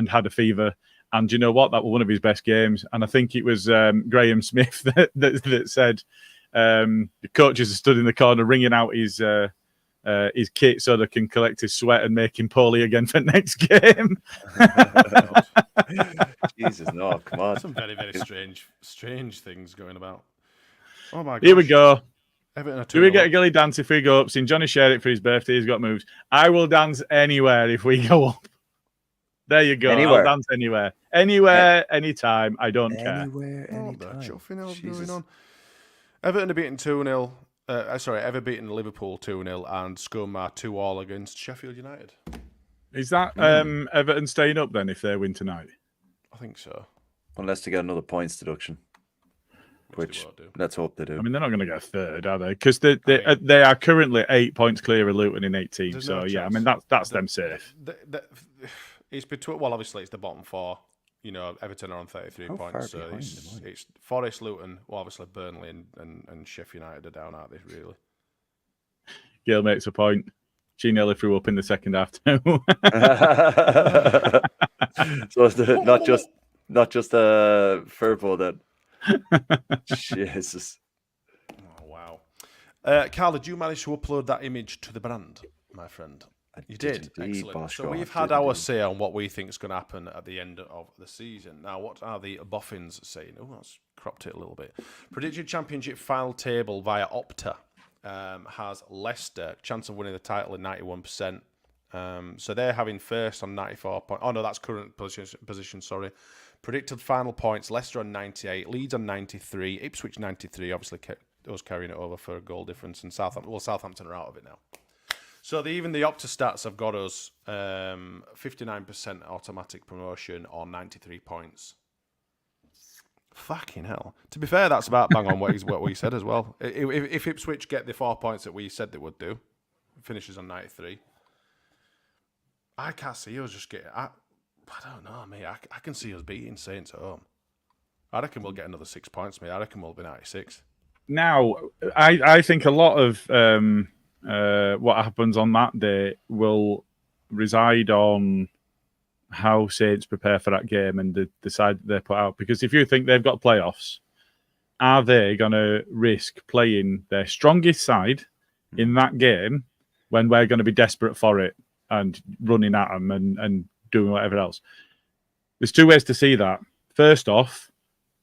had a fever. And you know what? That was one of his best games. And I think it was Graham Smith that said the coaches are stood in the corner wringing out his kit so they can collect his sweat and make him poorly again for next game. Jesus, no, come on. Some very, very strange things going about. Oh my God. Here we go. Do we get a Gilly dance if we go up? Seen Johnny Sherrick for his birthday. He's got moves. I will dance anywhere if we go up. There you go. Anywhere. I'll dance anywhere. Anywhere, anytime. I don't care. Anywhere, anytime. Going on. Everton are beaten 2-0. Everton beaten Liverpool 2-0 and Scumar 2-2 against Sheffield United. Is that Everton staying up then if they win tonight? I think so. Unless they get another points deduction. Which let's hope they do. I mean, they're not going to get a third, are they? Because they are currently 8 points clear of Luton in 18. So, I mean, that's them safe. It's between. Well, obviously, it's the bottom four. Everton are on 33 How points. far So behind it's, am I? it's Forest, Luton, well, obviously Burnley and Sheffield United are down, aren't they, really? Gail makes a point. She nearly threw up in the second half too. So it's not just a Furbo then. Jesus. Oh, wow. Karl, did you manage to upload that image to the brand, my friend? You did. Indeed, Excellent. So Boschko, we've I had did our indeed. say on what we think is going to happen at the end of the season. Now, what are the boffins saying? Oh, that's cropped it a little bit. Predicted Championship final table via Opta has Leicester chance of winning the title at 91%. So they're having first on 94 points. Oh no, that's current position. Sorry. Predicted final points: Leicester on 98, Leeds on 93, Ipswich 93. Obviously, us carrying it over for a goal difference, and Southampton. Well, Southampton are out of it now. So even the Opta stats have got us 59% automatic promotion on 93 points. Fucking hell. To be fair, that's about bang on what we said as well. If Ipswich get the 4 points that we said they would do, finishes on 93. I can't see us just getting... I don't know, mate. I can see us beating Saints at home. I reckon we'll get another 6 points, mate. I reckon we'll be 96. Now, I think a lot of what happens on that day will reside on how Saints prepare for that game and the side that they put out. Because if you think they've got playoffs, are they going to risk playing their strongest side in that game when we're going to be desperate for it and running at them and doing whatever else? There's two ways to see that. First off,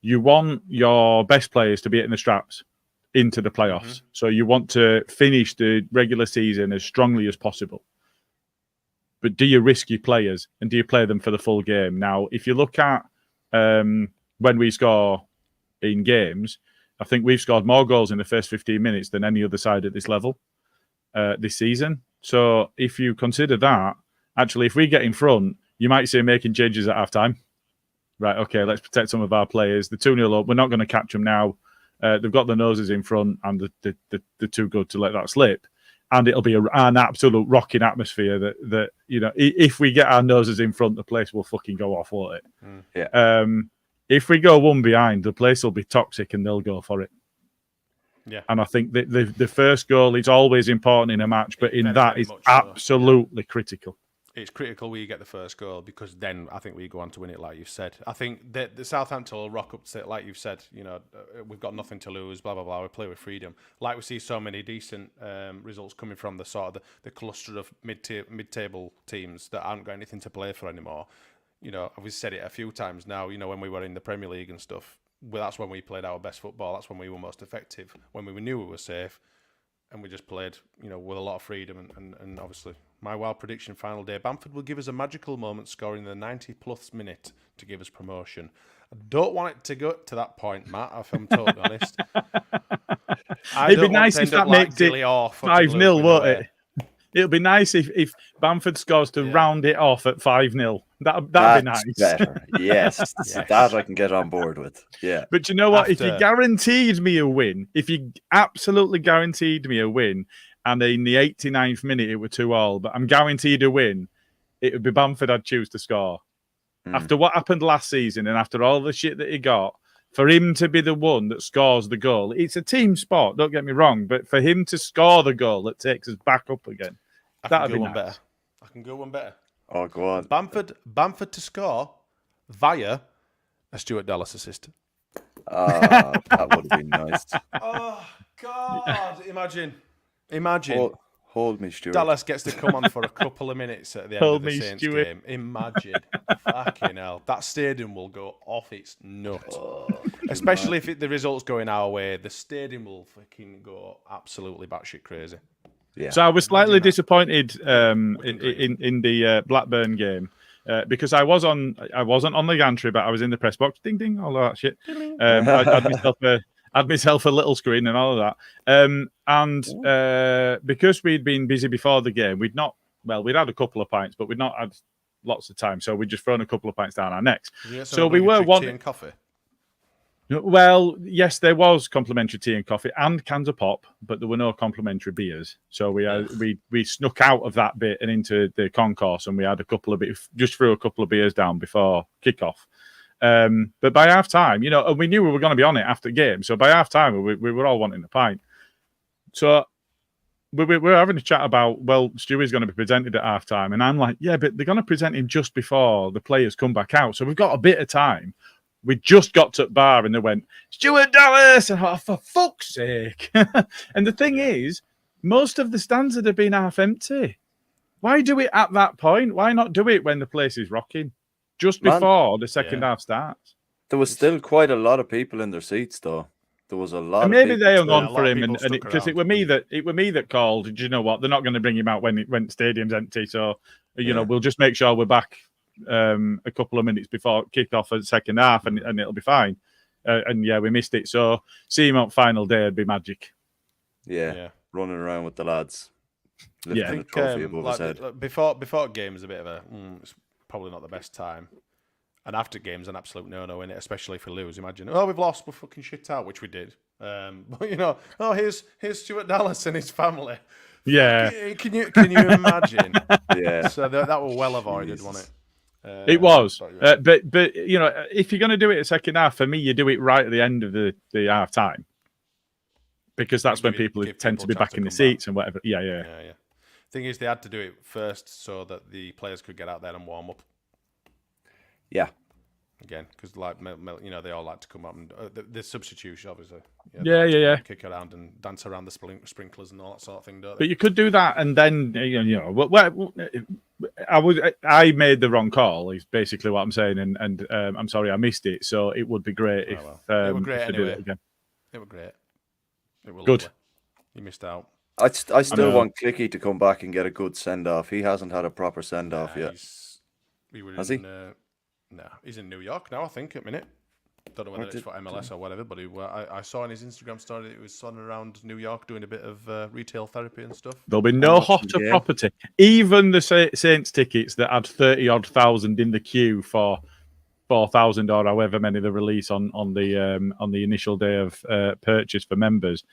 you want your best players to be hitting the straps into the playoffs. Mm-hmm. So you want to finish the regular season as strongly as possible. But do you risk your players and do you play them for the full game? Now, if you look at when we score in games, I think we've scored more goals in the first 15 minutes than any other side at this level this season. So if you consider that, actually, if we get in front, you might see making changes at half-time. Right, okay, let's protect some of our players. The 2-0 up, we're not going to catch them now. They've got their noses in front and they're too good to let that slip. And it'll be an absolute rocking atmosphere that if we get our noses in front, the place will fucking go off, won't it? Yeah. If we go one behind, the place will be toxic and they'll go for it. Yeah. And I think the first goal is always important in a match, but in that is absolutely critical. It's critical where you get the first goal because then I think we go on to win it, like you've said. I think that the Southampton will rock up to it, like you've said. We've got nothing to lose, blah, blah, blah. We play with freedom. Like we see so many decent results coming from the sort of the cluster of mid-table teams that aren't got anything to play for anymore. We've said it a few times now, when we were in the Premier League and stuff. Well, that's when we played our best football. That's when we were most effective, when we knew we were safe. And we just played, with a lot of freedom. And obviously, my wild prediction, final day, Bamford will give us a magical moment, scoring the 90-plus minute to give us promotion. I don't want it to go to that point, Matt, if I'm totally honest. It'd be nice if that makes it 5-0, won't it? It'll be nice if Bamford scores to round it off at 5-0. That'd be nice. Better. Yes, that I can get on board with. Yeah. But you know what? If you guaranteed me a win, if you absolutely guaranteed me a win, and in the 89th minute it were 2-2, but I'm guaranteed a win, it would be Bamford I'd choose to score. After what happened last season and after all the shit that he got, for him to be the one that scores the goal, it's a team sport, don't get me wrong, but for him to score the goal that takes us back up again, that'd be nice. Better. I can go one better. Oh, go on. Bamford to score via a Stuart Dallas assist. That would have been nice. Oh, God. Imagine. Hold me, Stuart. Dallas gets to come on for a couple of minutes at the end of the Saints game. Imagine. Fucking hell. That stadium will go off its nut. Especially if the result's going our way. The stadium will fucking go absolutely batshit crazy. Yeah. So I was slightly disappointed in the Blackburn game because I wasn't on the gantry, but I was in the press box. Ding ding, all of that shit. I had myself a little screen and all of that. And because we'd been busy before the game, we'd had a couple of pints, but we'd not had lots of time, so we'd just thrown a couple of pints down our necks. So we were tea and coffee. Well, yes, there was complimentary tea and coffee and cans of pop, but there were no complimentary beers. So we snuck out of that bit and into the concourse, and we had just threw a couple of beers down before kickoff. But by half time, and we knew we were going to be on it after the game. So by half time, we were all wanting a pint. So we were having a chat about, well, Stewie's going to be presented at half time. And I'm like, yeah, but they're going to present him just before the players come back out. So we've got a bit of time. We just got to the bar and they went, Stuart Dallas! And I thought, for fuck's sake. And the thing is, most of the stands had been half empty. Why do it at that point? Why not do it when the place is rocking? Just before the second half starts. There was still quite a lot of people in their seats, though. There was a lot. And maybe they hung still. on for him, and because it were me that called. Do you know what? They're not going to bring him out when the stadium's empty. So we'll just make sure we're back a couple of minutes before kick-off for the second half, and it'll be fine. And we missed it. So see him on final day would be magic. Yeah, running around with the lads, lifting a trophy above his head. Before games is a bit of a. It's probably not the best time. And after games, an absolute no-no in it, especially if we lose. Imagine, we've lost, we're fucking shit out, which we did. But here's Stuart Dallas and his family. Yeah. Can you imagine? Yeah. So that were well avoided, wasn't it? It was. But if you're going to do it at second half, for me, you do it right at the end of the half time, because that's when people tend to be back in the seats and whatever. Yeah. Thing is, they had to do it first so that the players could get out there and warm up. Yeah. Again, because they all like to come up and the substitution, obviously. Yeah. Kick around and dance around the sprinklers and all that sort of thing, don't they? But you could do that, and then I made the wrong call. Is basically what I'm saying, and I'm sorry I missed it. So it would be great if it were great if anyway. did it again. It were great. It were good. Lovely. You missed out. I still want Clicky to come back and get a good send off. He hasn't had a proper send off yet. Has he? No, he's in New York now, I think, at minute. Don't know whether it's for MLS or whatever, but I saw on his Instagram story that he was on around New York doing a bit of retail therapy and stuff. There'll be no hotter property. Even the Saints tickets that had 30-odd thousand in the queue for 4,000 or however many they release on the initial day of purchase for members.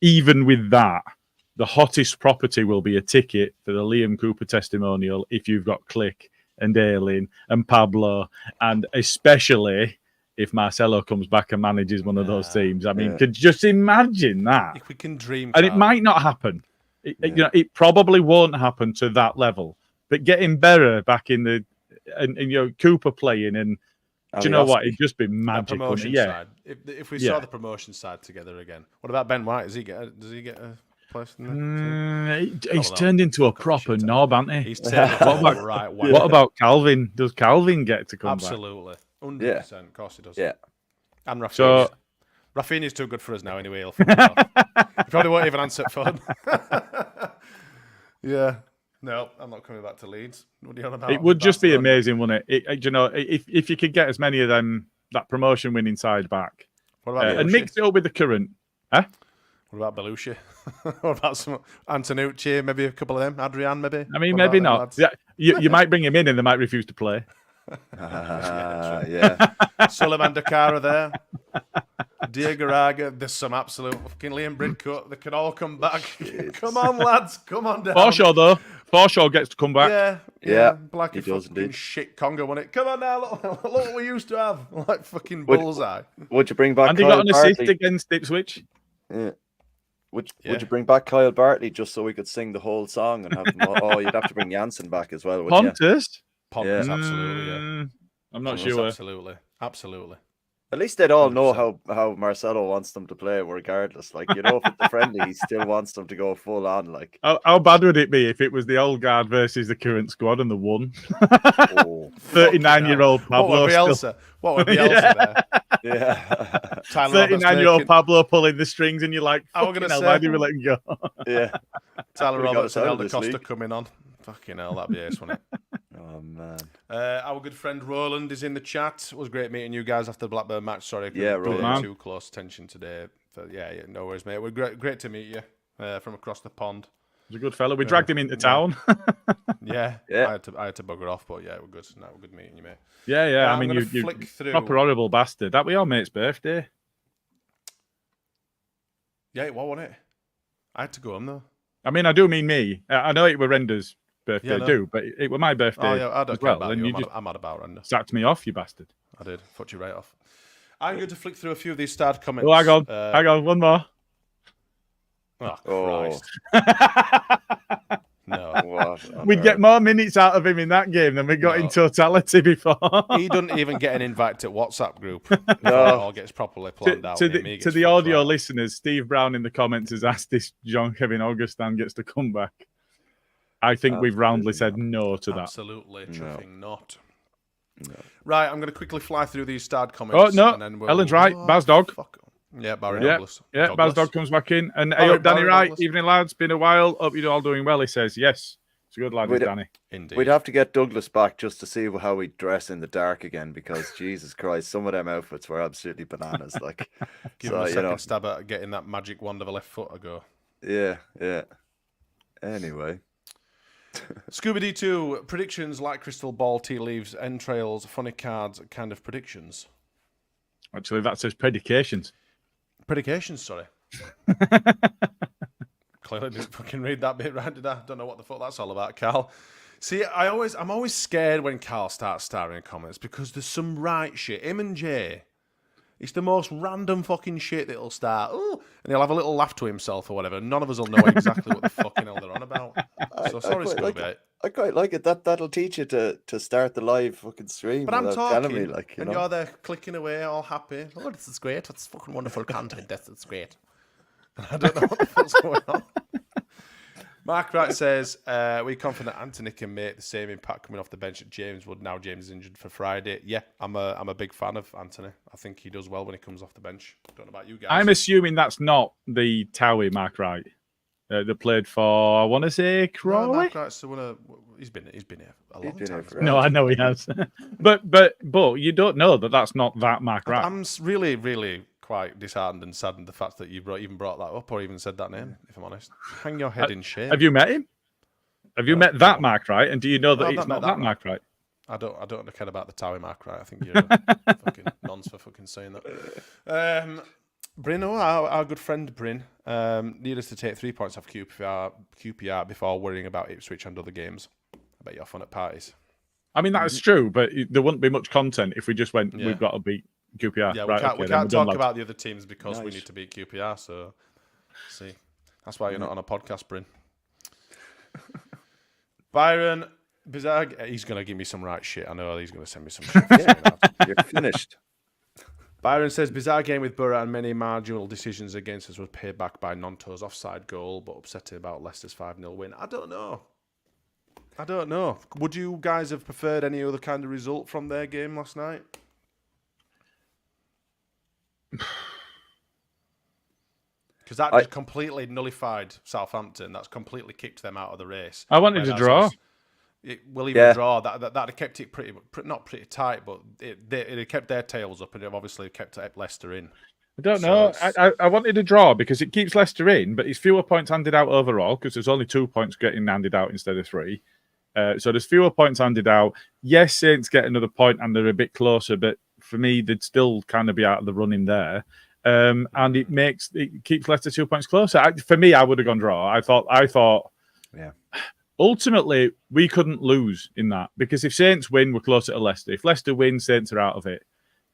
Even with that, the hottest property will be a ticket for the Liam Cooper testimonial if you've got Click and Aileen and Pablo, and especially if Marcelo comes back and manages one of those teams. I mean, could you just imagine that? If we can dream, and it might not happen. It probably won't happen to that level. But getting Boro back in the and Cooper playing, and do you know what? It'd just be magic. Side. If we saw the promotion side together again, what about Ben White? Does he get a place in there? He's turned into a proper knob, hasn't he? He's turned into right. What about Calvin? Does Calvin get to come back? Absolutely, 100%. Of course he does. Yeah, and Rafinha. Rafinha's too good for us now anyway. He'll he probably won't even answer phone. Yeah. No, I'm not coming back to Leeds. What are you on about? It would just be amazing, wouldn't it? If you could get as many of them, that promotion winning side back. What about and mix it up with the current. Huh? What about Belushi? What about some Antonucci? Maybe a couple of them. Adrian, maybe. I mean, maybe not. Yeah, you might bring him in, and they might refuse to play. Yeah. Sullivan Dakara there. Diego Raga. There's some absolute fucking Liam Bridcut. They can all come back. Come on, lads. Come on down. Forshaw, though. Forshaw gets to come back. Yeah. Black fucking shit Congo, wasn't it? Come on now. Look what we used to have. Like fucking bullseye. Would you bring back And he got an assist against Ipswich. Yeah. Would you bring back Kyle Bartley just so we could sing the whole song and have them all? You'd have to bring Jansen back as well. Pontus? Pontus, absolutely, yeah. I'm not sure. Absolutely. At least they'd all know how Marcelo wants them to play, regardless. Like, if it's the friendly, he still wants them to go full on. Like, how bad would it be if it was the old guard versus the current squad and the one? 39-year-old Pablo. What would Bielsa there? Yeah. 39-year-old Pablo pulling the strings, and you're like, I was going to say, why do we let him go? Yeah. Tyler Roberts and Elder Costa coming on. Fucking hell, that'd be ace, wouldn't it? Oh, man. Our good friend Roland is in the chat. It was great meeting you guys after the Blackburn match. Sorry, I couldn't pay too close attention today. But yeah, no worries, mate. We're great to meet you from across the pond. He's a good fellow. We dragged him into town. Yeah. I had to bugger off, but yeah, we're good. No, we're good meeting you, mate. Yeah. I mean, you proper horrible bastard. That was your mate's birthday. Yeah, it was, wasn't it? I had to go home though. I mean, I do mean me. I know it was Render's birthday, but it was my birthday. Oh, yeah, I don't as care well. about and you. you just I'm mad about Render. sacked me off, you bastard. I did. Fucked you right off. I'm going to flick through a few of these starred comments. Oh, hang on, one more. Oh, Christ. No. What We'd get more minutes out of him in that game than we got in totality before. He doesn't even get an invite to WhatsApp group. No. It all gets properly planned out. To the audio listeners, Steve Brown in the comments has asked if John Kevin Augustin gets to come back. I think we've roundly said no to that. Absolutely tripping not. No. Right, I'm going to quickly fly through these starred comments. Oh, no. And then Ellen's right. Baz Dog. Yeah, Barry Douglas. Yeah, Baz Dog comes back in. And hey up, Danny Wright. Douglas. Evening, lads. Been a while. Hope you're all doing well, he says. Yes. It's a good lad, Danny. Indeed. We'd have to get Douglas back just to see how we dress in the dark again, because Jesus Christ, some of them outfits were absolutely bananas. Like, Give him a second stab at getting that magic wand of a left foot ago. Yeah. Anyway. Scooby-Doo 2, predictions like crystal ball, tea leaves, entrails, funny cards, kind of predictions. Actually, that says predications. Predications, sorry. Clearly didn't fucking read that bit right, did I? Don't know what the fuck that's all about, Karl. See, I'm always scared when Karl starts starring in comments because there's some right shit. Him and Jay, it's the most random fucking shit that'll start. Ooh, and he'll have a little laugh to himself or whatever. None of us will know exactly what the fucking hell they're on about. So sorry, Scooby. I quite like it. That'll teach you to start the live fucking stream. But I'm talking, telling me, and you're there clicking away, all happy. Oh, this is great. That's fucking wonderful content. That's great. And I don't know what the fuck's going on. Mark Wright says, we confident Anthony can make the same impact coming off the bench at James Wood. Now James is injured for Friday. Yeah, I'm a big fan of Anthony. I think he does well when he comes off the bench. Don't know about you guys. I'm assuming that's not the Towie Mark Wright that played for, I want to say, Crawley. No, Mark Wright's he's been here a long time. No, I know he has. but you don't know that that's not that Mark Wright. I'm really, really quite disheartened and saddened the fact that you even brought that up or even said that name, if I'm honest. Hang your head in shame. Have you met him? Have you met that Mark Wright? And do you know that it's not that Mark Wright? I don't care about the Towie Mark Wright. I think you're a fucking nonce for fucking saying that. Bryn, our good friend Bryn, need us to take 3 points off QPR before worrying about Ipswich and other games. I bet you're fun at parties. I mean, that's true, but there wouldn't be much content if we just went, we've got to beat QPR. Yeah, right, we can't talk about the other teams because we need to beat QPR. So, see, that's why you're not on a podcast, Bryn. Byron Bizarre, he's going to give me some right shit. I know he's going to send me some shit. You're finished. Byron says, bizarre game with Boro and many marginal decisions against us was paid back by Nonto's offside goal, but upsetting about Leicester's 5-0 win. I don't know. Would you guys have preferred any other kind of result from their game last night? Because that just completely nullified Southampton. That's completely kicked them out of the race. I wanted to draw. Draw. That had kept it not pretty tight, but it had kept their tails up, and it obviously kept Leicester in. I don't know. I wanted to draw because it keeps Leicester in, but it's fewer points handed out overall because there's only 2 points getting handed out instead of 3. So there's fewer points handed out. Yes, Saints get another point and they're a bit closer, but for me, they'd still kind of be out of the running there. And it keeps Leicester 2 points closer. For me, I would have gone draw. I thought. Yeah. Ultimately, we couldn't lose in that because if Saints win, we're closer to Leicester. If Leicester win, Saints are out of it.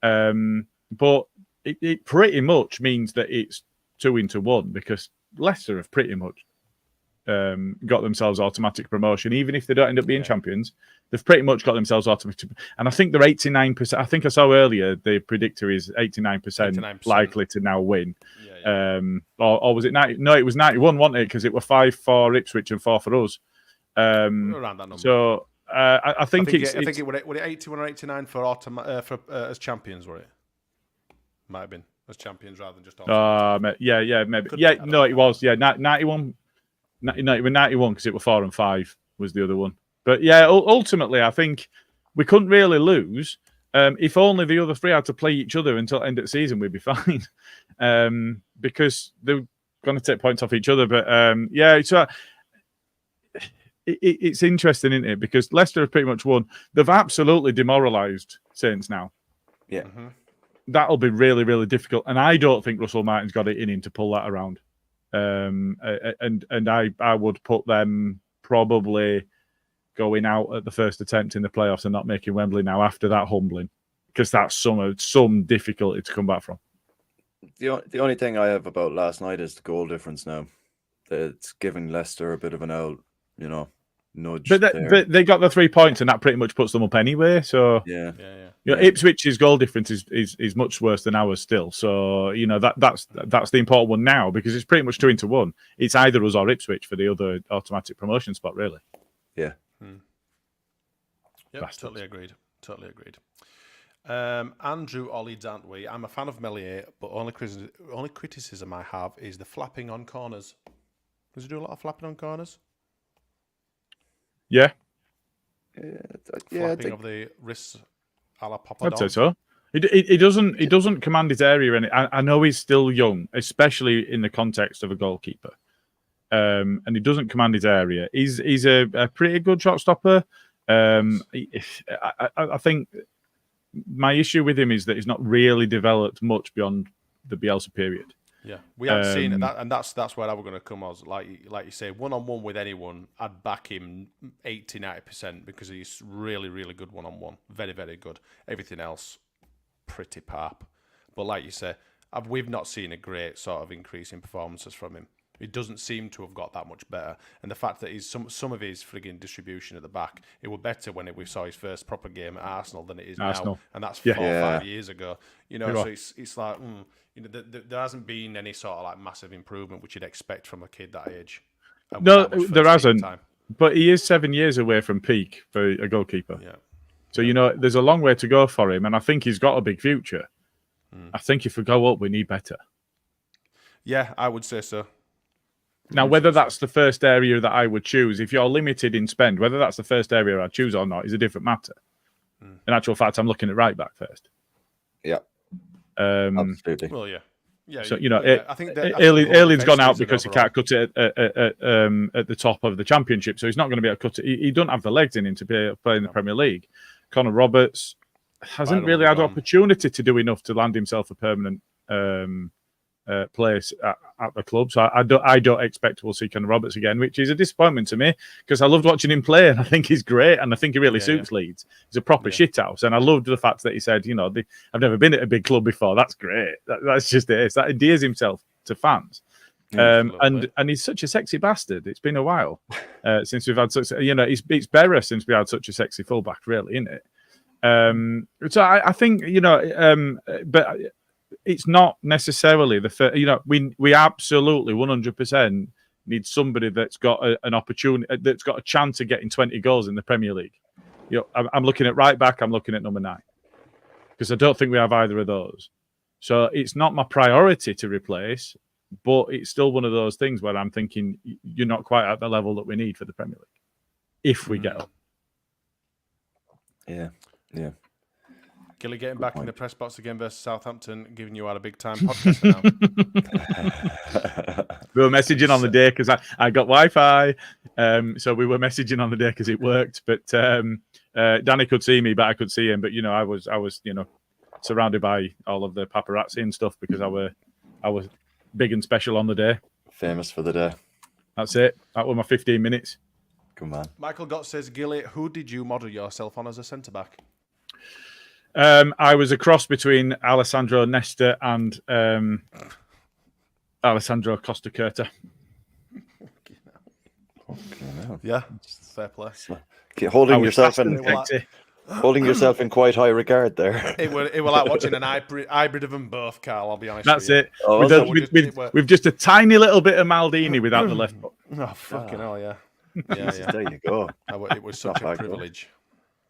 But it pretty much means that it's 2-1 because Leicester have pretty much got themselves automatic promotion. Even if they don't end up being champions, they've pretty much got themselves automatic. And I think they're 89%. I think I saw earlier the predictor is 89% likely to now win. Or was it 90? No, it was 91, wasn't it? Because it were 5 for Ipswich and 4 for us. Around that number. So I think it would it 81 or 89 for as champions, were it? Might have been as champions rather than just. Maybe. It was. 91. No, it was 91 because it were 4 and 5 was the other one. But yeah, ultimately, I think we couldn't really lose. If only the other 3 had to play each other until the end of the season, we'd be fine. Because they're going to take points off each other. But it's interesting, isn't it? Because Leicester have pretty much won. They've absolutely demoralised Saints now. Yeah. Mm-hmm. That'll be really, really difficult. And I don't think Russell Martin's got it in him to pull that around. And I would put them probably going out at the first attempt in the playoffs and not making Wembley now after that humbling because that's some difficulty to come back from. The only thing I have about last night is the goal difference now. It's giving Leicester a bit of an out, nudge. But they got the 3 points, and that pretty much puts them up anyway. So yeah. Ipswich's goal difference is much worse than ours still. So that's the important one now, because it's pretty much 2-1. It's either us or Ipswich for the other automatic promotion spot, really. Yeah. Yeah, totally agreed. Andrew Ollie Dantwe. I'm a fan of Melier, but only criticism I have is the flapping on corners. Does he do a lot of flapping on corners? Yeah. Flapping of the wrists a la Papadon. I'd say so. He doesn't command his area, and I know he's still young, especially in the context of a goalkeeper. And he doesn't command his area. He's a pretty good shot stopper. I think my issue with him is that he's not really developed much beyond the Bielsa period. Yeah, we haven't seen it, and that's where I was going to come. Like you say, one-on-one with anyone, I'd back him 80-90% because he's really, really good one-on-one. Very, very good. Everything else, pretty pap. But like you say, we've not seen a great sort of increase in performances from him. It doesn't seem to have got that much better. And the fact that he's some of his frigging distribution at the back, it was better when we saw his first proper game at Arsenal than it is now. And that's 4 or 5 years ago. So it's like, there hasn't been any sort of like massive improvement which you'd expect from a kid that age. No, there hasn't. But he is 7 years away from peak for a goalkeeper. Yeah. So, there's a long way to go for him. And I think he's got a big future. I think if we go up, we need better. Yeah, I would say so. Now, whether that's the first area that I would choose, if you're limited in spend, whether that's the first area I choose or not is a different matter. In actual fact, I'm looking at right back first. Yeah. Absolutely. Well, yeah. Yeah. So, I think Earling's gone out because he can't cut it at the top of the Championship, so he's not going to be able to cut it. He doesn't have the legs in him to be play in the Premier League. Connor Roberts hasn't really had opportunity to do enough to land himself a permanent place at the club, so I don't expect we'll see Connor Roberts again, which is a disappointment to me because I loved watching him play and I think he's great and I think he really suits Leeds. He's a proper shithouse, and I loved the fact that he said, I've never been at a big club before. That's great. That's just it. That endears himself to fans. And he's such a sexy bastard. It's been a while since we've had such. He's beats Boro since we had such a sexy fullback, really, isn't it? So I think but. It's not necessarily the first. We absolutely 100% need somebody that's got an opportunity, that's got a chance of getting 20 goals in the Premier League. I'm looking at right back. I'm looking at number 9 because I don't think we have either of those. So it's not my priority to replace, but it's still one of those things where I'm thinking you're not quite at the level that we need for the Premier League if we get up. Yeah. Gilly getting back in the press box again versus Southampton, giving you out a big time podcast now. We were messaging on the day because I got Wi-Fi, so we were messaging on the day because it worked. But Danny could see me, but I could see him. But I was surrounded by all of the paparazzi and stuff because I was big and special on the day. Famous for the day. That's it. That was my 15 minutes. Come on. Michael Gott says, Gilly, who did you model yourself on as a centre back? I was a cross between Alessandro Nesta and Alessandro Costa Curta. Yeah, fair play. Holding yourself in quite high regard there. It was like watching an hybrid of them both, Carl. I'll be honest. That's with it. With just a tiny little bit of Maldini without the left foot. Oh fucking hell, yeah. There you go. It was such a privilege.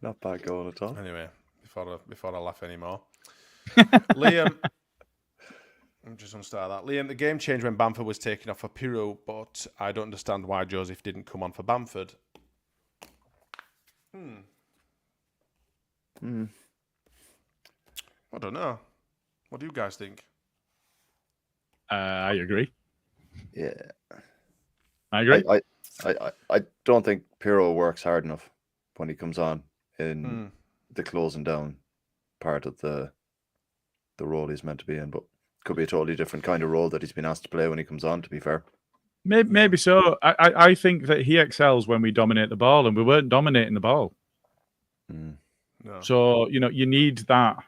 Not bad goal at all. Anyway, before I laugh anymore, Liam. I'm just going to start that. Liam, the game changed when Bamford was taken off for Pirou, but I don't understand why Joseph didn't come on for Bamford. I don't know. What do you guys think? I agree. Yeah. I agree. I don't think Pirou works hard enough when he comes on in the closing down part of the role he's meant to be in, but could be a totally different kind of role that he's been asked to play when he comes on, to be fair. Maybe so. I think that he excels when we dominate the ball, and we weren't dominating the ball. No. So, you need that.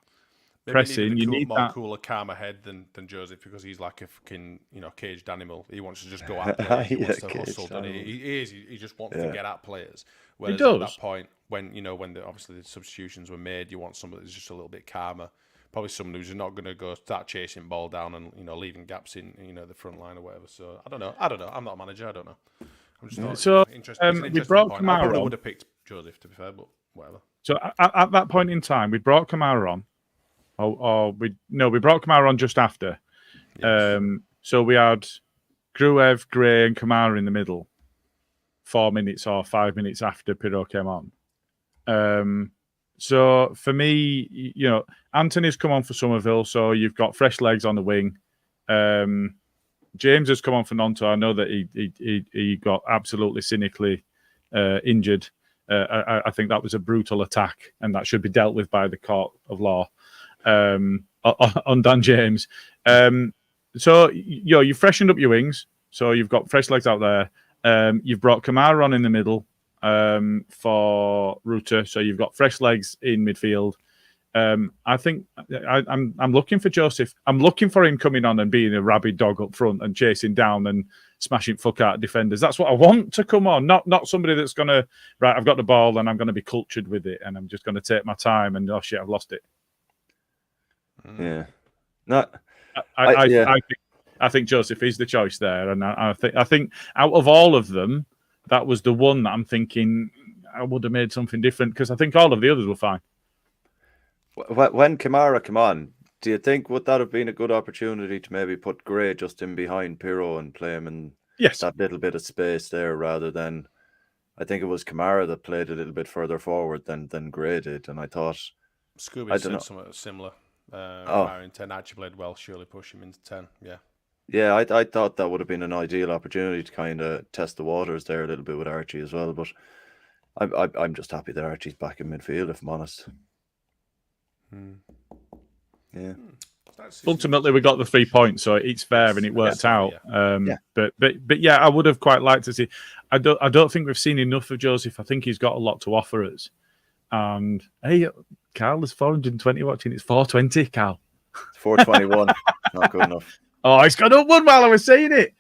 pressing. You need more that. cooler, calmer head than Joseph, because he's like a fucking caged animal. He wants to just go at players. He wants to hustle. He just wants to get at players. Whereas at that point, when obviously the substitutions were made, you want somebody that's just a little bit calmer. Probably someone who's not going to go start chasing ball down and leaving gaps in the front line or whatever. So I don't know. I'm not a manager. I don't know. I'm just interesting. We brought point. I probably Kamara would have picked Joseph, to be fair, but whatever. So at that point in time, we brought Kamara on. We brought Kamara on just after. Yes. So we had Gruev, Gray, and Kamara in the middle. 4 minutes or 5 minutes after Pirot came on. So for me, Anthony's come on for Somerville, so you've got fresh legs on the wing. James has come on for Nonto. I know that he got absolutely cynically injured. I think that was a brutal attack, and that should be dealt with by the court of law on Dan James. So you've freshened up your wings, so you've got fresh legs out there. You've brought Kamara on in the middle for Ruta, so you've got fresh legs in midfield. I think I'm looking for Joseph. I'm looking for him coming on and being a rabid dog up front and chasing down and smashing fuck out defenders. That's what I want to come on. Not somebody that's gonna I've got the ball and I'm gonna be cultured with it and I'm just gonna take my time and oh shit, I've lost it. Yeah. No. I think Joseph is the choice there, and I think out of all of them, that was the one that I'm thinking I would have made something different, because I think all of the others were fine. When Kamara came on, do you think would that have been a good opportunity to maybe put Gray just in behind Pirot and play him in that little bit of space there, rather than, I think it was Kamara that played a little bit further forward than Gray did, and I thought Scooby said something similar. Kamara 10 actually played well. Surely push him into 10. Yeah. Yeah, I thought that would have been an ideal opportunity to kind of test the waters there a little bit with Archie as well. But I'm just happy that Archie's back in midfield, if I'm honest. Yeah. Ultimately, we got the 3 points, so it's fair and it worked out. But yeah, I would have quite liked to see. I don't think we've seen enough of Joseph. I think he's got a lot to offer us. And hey, Carl, there's 420 watching. It's 420, Carl. It's 421. Not good enough. Oh, it's gone up one while I was saying it.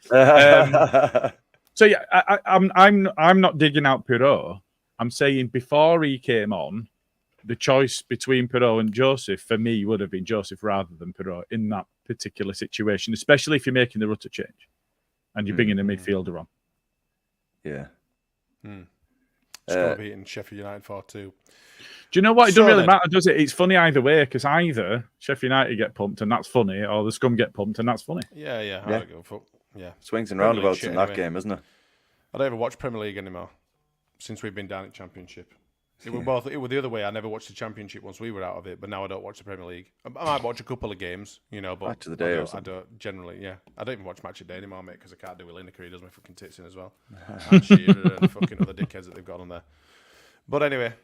So yeah, I'm not digging out Pirot. I'm saying before he came on, the choice between Pirot and Joseph for me would have been Joseph rather than Pirot in that particular situation, especially if you're making the Rutter change and you're bringing a midfielder on. Yeah. Still beating Sheffield United 4-2. Do you know what? It doesn't really matter, does it? It's funny either way, because either Sheffield United get pumped and that's funny, or the Scum get pumped and that's funny. Yeah. Swings and roundabouts in that game, isn't it? I don't ever watch Premier League anymore since we've been down at Championship. It was the other way. I never watched the Championship once we were out of it, but now I don't watch the Premier League. I might watch a couple of games, but Match of the day I don't generally. I don't even watch Match of the Day anymore, mate, because I can't do with Lineker. He does my fucking tits in as well. And Shearer and fucking other dickheads that they've got on there. But anyway,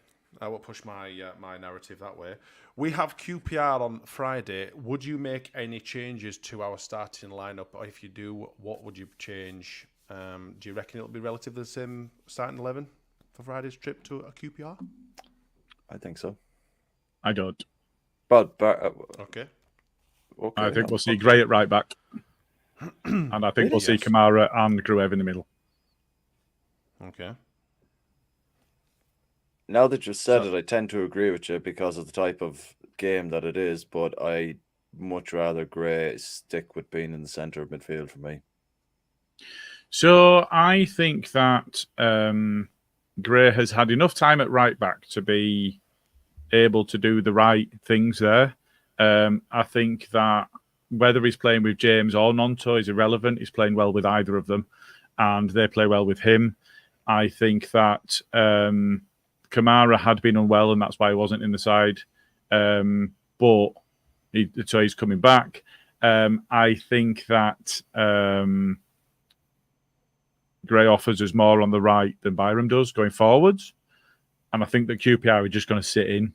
I will push my my narrative that way. We have QPR on Friday. Would you make any changes to our starting lineup? Or if you do, what would you change? Do you reckon it'll be relatively the same starting 11 for Friday's trip to a QPR? I think so. I don't. But okay. I think we'll see Gray at right back. And I think we'll see Kamara and Gruev in the middle. Okay. Now that you've said it, I tend to agree with you because of the type of game that it is, but I much rather Gray stick with being in the centre of midfield for me. So I think that Gray has had enough time at right back to be able to do the right things there. I think that whether he's playing with James or Nonto is irrelevant. He's playing well with either of them, and they play well with him. I think that Kamara had been unwell, and that's why he wasn't in the side. But he's coming back. I think that Gray offers us more on the right than Byram does going forwards. And I think that QPR are just going to sit in.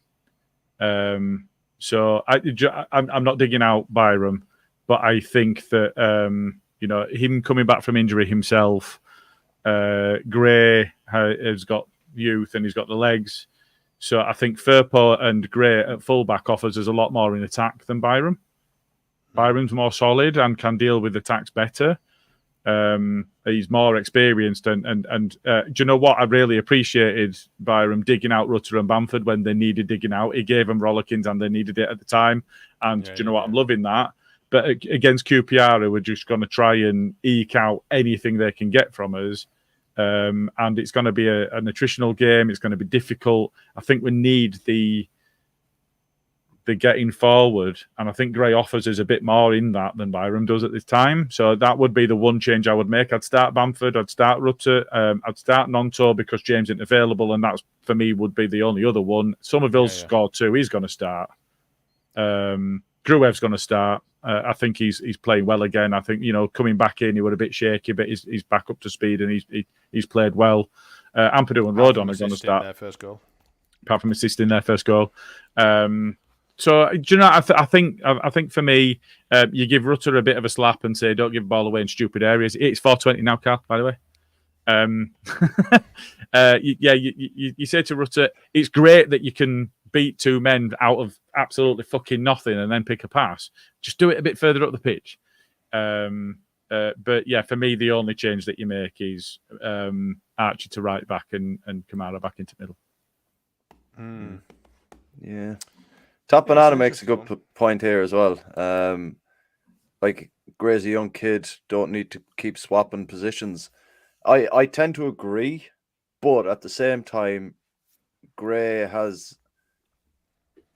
So I'm not digging out Byram, but I think that, him coming back from injury himself, Gray has got youth and he's got the legs. So I think Firpo and Gray at fullback offers us a lot more in attack than Byram. Byram's more solid and can deal with attacks better. He's more experienced, and do you know what? I really appreciated Byram digging out Rutter and Bamford when they needed digging out. He gave them rollickins and they needed it at the time. And do you know what? I'm loving that. But against QPR, we're just going to try and eke out anything they can get from us. And it's going to be an attritional game. It's going to be difficult. I think we need the getting forward, and I think Gray offers us a bit more in that than Byram does at this time. So that would be the one change I would make. I'd start Bamford, I'd start Rutter, I'd start Nonto because James isn't available, and that's for me would be the only other one. Somerville's scored 2, he's going to start. Gruev's going to start. I think he's playing well again. I think, coming back in, he was a bit shaky, but he's back up to speed and he's played well. Ampadu and Rodon are going to start. Their first goal. Apart from assisting their first goal. So, do you know, I think for me, you give Rutter a bit of a slap and say, don't give the ball away in stupid areas. It's 4:20 now, Karl, by the way. You say to Rutter, it's great that you can beat 2 men out of absolutely fucking nothing and then pick a pass. Just do it a bit further up the pitch. But yeah, for me, the only change that you make is Archie to right back and Kamara back into middle. Yeah. Top Banana makes a good point here as well. Like Gray's a young kid, don't need to keep swapping positions. I tend to agree, but at the same time, Gray has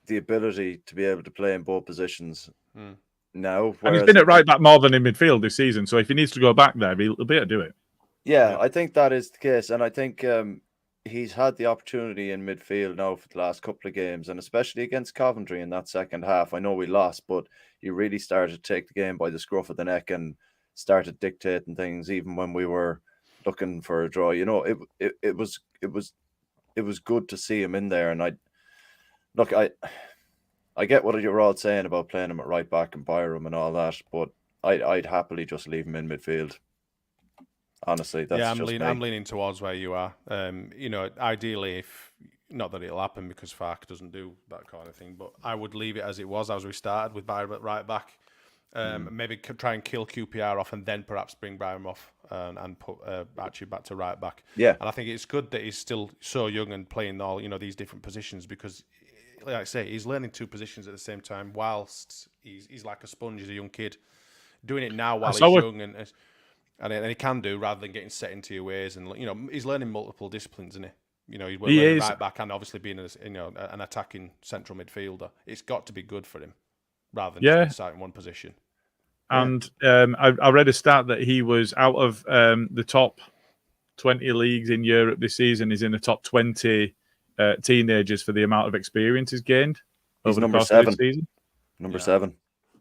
the ability to be able to play in both positions now. And he's been at right back more than in midfield this season, so if he needs to go back there, he'll be able to do it. Yeah, I think that is the case, and I think he's had the opportunity in midfield now for the last couple of games, and especially against Coventry in that second half. I know we lost, but he really started to take the game by the scruff of the neck and started dictating things, even when we were looking for a draw. It was good to see him in there, and I get what you're all saying about playing him at right back and Byram and all that, but I'd happily just leave him in midfield. Honestly, that's I'm leaning towards where you are. Ideally, if not that it'll happen because Farke doesn't do that kind of thing, but I would leave it as it was as we started with Byram at right back. Maybe try and kill QPR off and then perhaps bring Byram off and put Archie back to right back. Yeah, and I think it's good that he's still so young and playing all these different positions because, like I say, he's learning 2 positions at the same time whilst he's like a sponge. He's a young kid doing it now while he's young and he can do rather than getting set into your ways. And he's learning multiple disciplines, isn't he? He's learning right back and obviously being an attacking central midfielder. It's got to be good for him rather than just sat in one position. And I read a stat that he was out of the top 20 leagues in Europe this season. He's in the top 20 teenagers for the amount of experience he's gained over the course of the season. Number 7.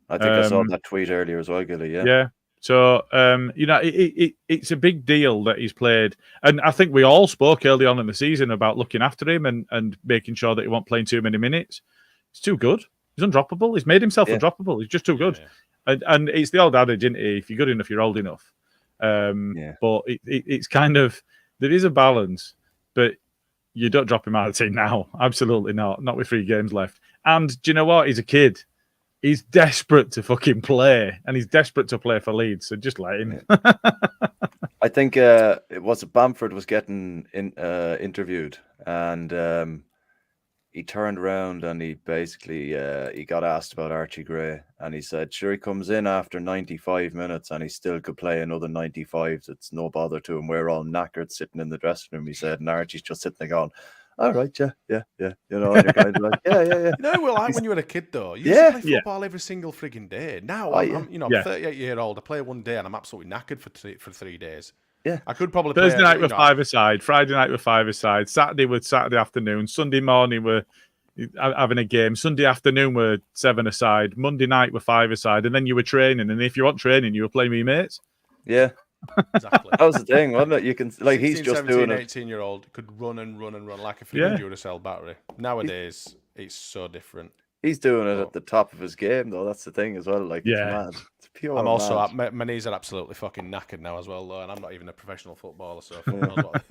I think I saw that tweet earlier as well, Gilly. Yeah. So, it's a big deal that he's played. And I think we all spoke early on in the season about looking after him and making sure that he won't play too many minutes. He's too good. He's undroppable. He's made himself undroppable. He's just too good. Yeah. And it's the old adage, isn't it? If you're good enough, you're old enough. But it's kind of, there is a balance, but you don't drop him out of the team now. Absolutely not. Not with 3 games left. And do you know what? He's a kid. He's desperate to fucking play, and he's desperate to play for Leeds. So just let him. I think it was Bamford was getting interviewed, and he turned around and he basically he got asked about Archie Gray, and he said, "Sure, he comes in after 95 minutes, and he still could play another 95. It's no bother to him. We're all knackered sitting in the dressing room." He said, and Archie's just sitting there going, all right, yeah. And you're kind of like, yeah. When you were a kid, though, you used to play football every single frigging day. Now, I'm 38-year-old. I play one day and I'm absolutely knackered for 3 days. Yeah, I could probably Thursday night with 5-a-side, Friday night with 5-a-side, Saturday with Saturday afternoon, Sunday morning we're having a game, Sunday afternoon we're 7-a-side, Monday night we're 5-a-side, and then you were training. And if you want training, you were playing with your mates. Yeah. Exactly. That was the thing, wasn't it? You can 16, he's just 17, doing it. 18-year-old could run and run like a Duracell battery. Nowadays, it's so different. He's doing it at the top of his game, though. That's the thing as well. Like, it's mad. It's pure. I'm also mad. my knees are absolutely fucking knackered now as well, though, and I'm not even a professional footballer, so fuck knows what,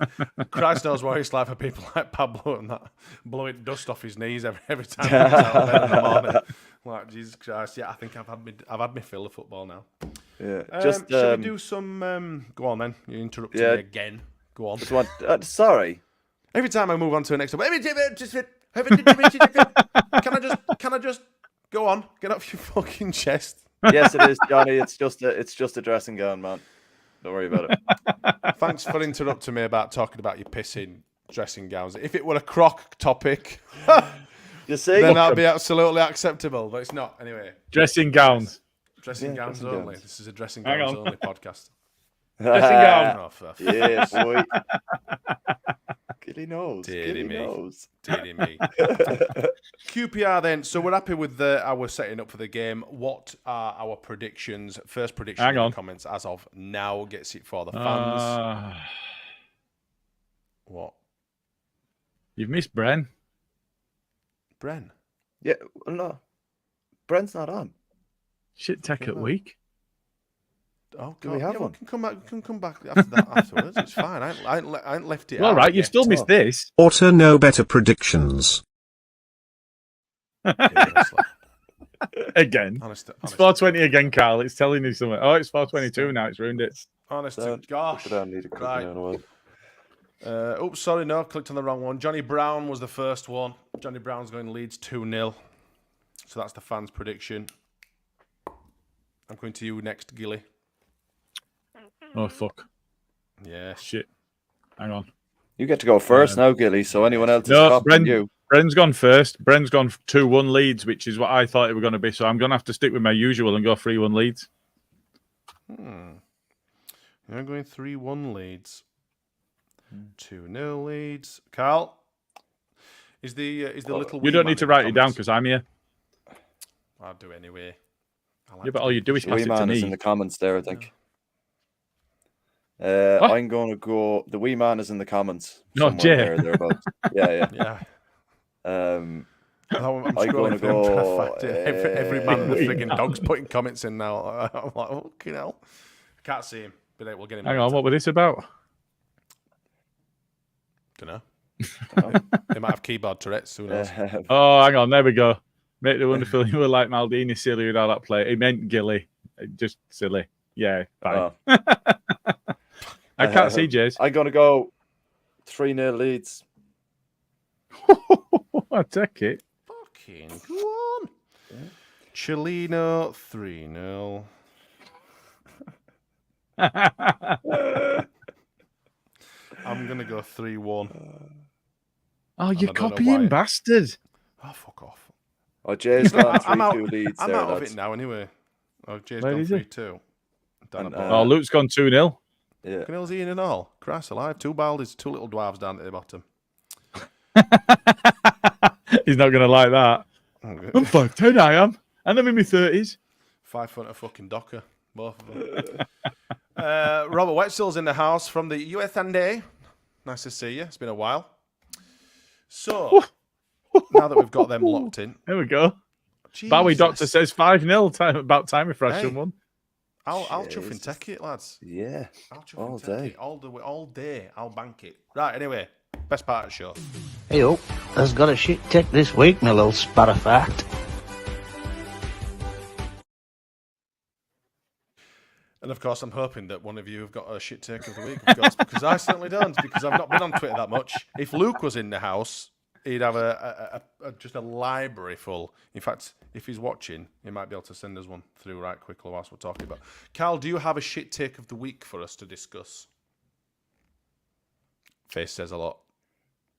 Christ knows what it's like for people like Pablo and that blowing dust off his knees every time he gets out of bed in the morning. Like, Jesus Christ, yeah, I think I've had me fill of football now. Yeah, shall we do some? Go on then. You interrupted me again. Go on. Just want. Sorry. Every time I move on to the next one, can I just go on? Get off your fucking chest. Yes, it is, Johnny. It's just a dressing gown, man. Don't worry about it. Thanks for interrupting me about talking about your pissing dressing gowns. If it were a croc topic, you see, then that'd be absolutely acceptable. But it's not. Anyway, dressing gowns. Dressing gowns only. This is a dressing gowns only podcast. Dressing gown. Oh, yeah, boy. Gilly knows. Deary Gilly knows. Deary me. QPR then. So we're happy with our setting up for the game. What are our predictions? First prediction in the comments as of now. Gets it for the fans. What? You've missed Bren. Bren? Yeah, no. Bren's not on. Shit tech at week. Oh, do we have one? We can come back after that afterwards. It's fine. I ain't left it. All right, you've still missed this. Auto know better predictions. Again. Honest. It's 420 again, Carl. It's telling you something. Oh, it's 422 now. It's ruined it. Honest to gosh. I need to right. Oops, sorry, no, I've clicked on the wrong one. Johnny Brown was the first one. Johnny Brown's going Leeds 2-0. So that's the fans' prediction. I'm going to you next, Gilly. Oh, fuck. Yeah. Shit. Hang on. You get to go first now, Gilly, so anyone else is copying you. Bren's gone first. Bren's gone 2-1 Leeds, which is what I thought it were going to be. So I'm going to have to stick with my usual and go 3-1 Leeds. You're going 3-1 Leeds. 2-0 Leeds. Carl? Is the little... You don't need to write it down because I'm here. I'll do it anyway. Yeah, but all you do is pass it to me. Is in the comments there, I think. I'm going to go... The wee man is in the comments. No, Jay. Yeah. I'm going to go... Every man and the frigging dog's putting comments in now. I'm like, fucking hell. I can't see him, but we'll get him. Hang on, what was this about? Don't know. They might have keyboard Tourette's. Who knows? Oh, hang on. There we go. Make the wonderful. You were like Maldini, silly with all that play. He meant Gilly. Just silly. Yeah, fine. I can't see Jay's. I'm going to go 3-0 Leeds. I take it. Fucking go on. Chilino 3-0. I'm going to go 3-1. Oh, you copying bastard. Oh, fuck off. Oh, Jay's gone 3-2 Leeds. I'm out of it now anyway. Oh, Jay's gone 3-2. Luke's gone 2-0. Yeah. Fucking hell's Ian and all. Christ alive. 2 baldies, 2 little dwarves down at the bottom. He's not going to like that. I'm 5'10", I am. And I'm in my 30s. 5 foot of fucking docker. Both of them. Robert Wetzel's in the house from the USA. Nice to see you. It's been a while. So, now that we've got them locked in. There we go. Jesus. Bowie Doctor says 5-0. About time we fresh someone. I'll chuff and take it, lads. Yeah. I'll chuff and take it. All day. I'll bank it. Right, anyway. Best part of the show. Hey, has got a shit tick this week, my little spat of fact. And of course, I'm hoping that one of you have got a shit take of the week, of course, because I certainly don't, because I've not been on Twitter that much. If Luke was in the house, he'd have just a library full. In fact, if he's watching, he might be able to send us one through right quickly whilst we're talking about. Carl, do you have a shit take of the week for us to discuss? Face says a lot.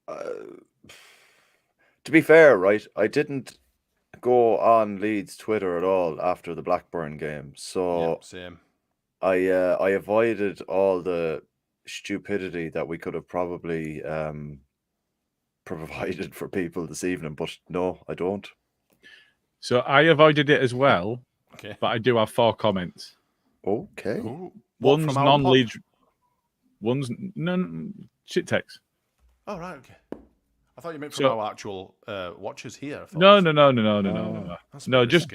To be fair, right, I didn't go on Leeds Twitter at all after the Blackburn game, so Yep, same. I avoided all the stupidity that we could have probably provided for people this evening, but no, I don't. So I avoided it as well, but I do have 4 comments. Okay. One's non-Leeds. One's no shit text. Oh, right, okay. I thought you meant from our actual watchers here. I thought No. That's No, just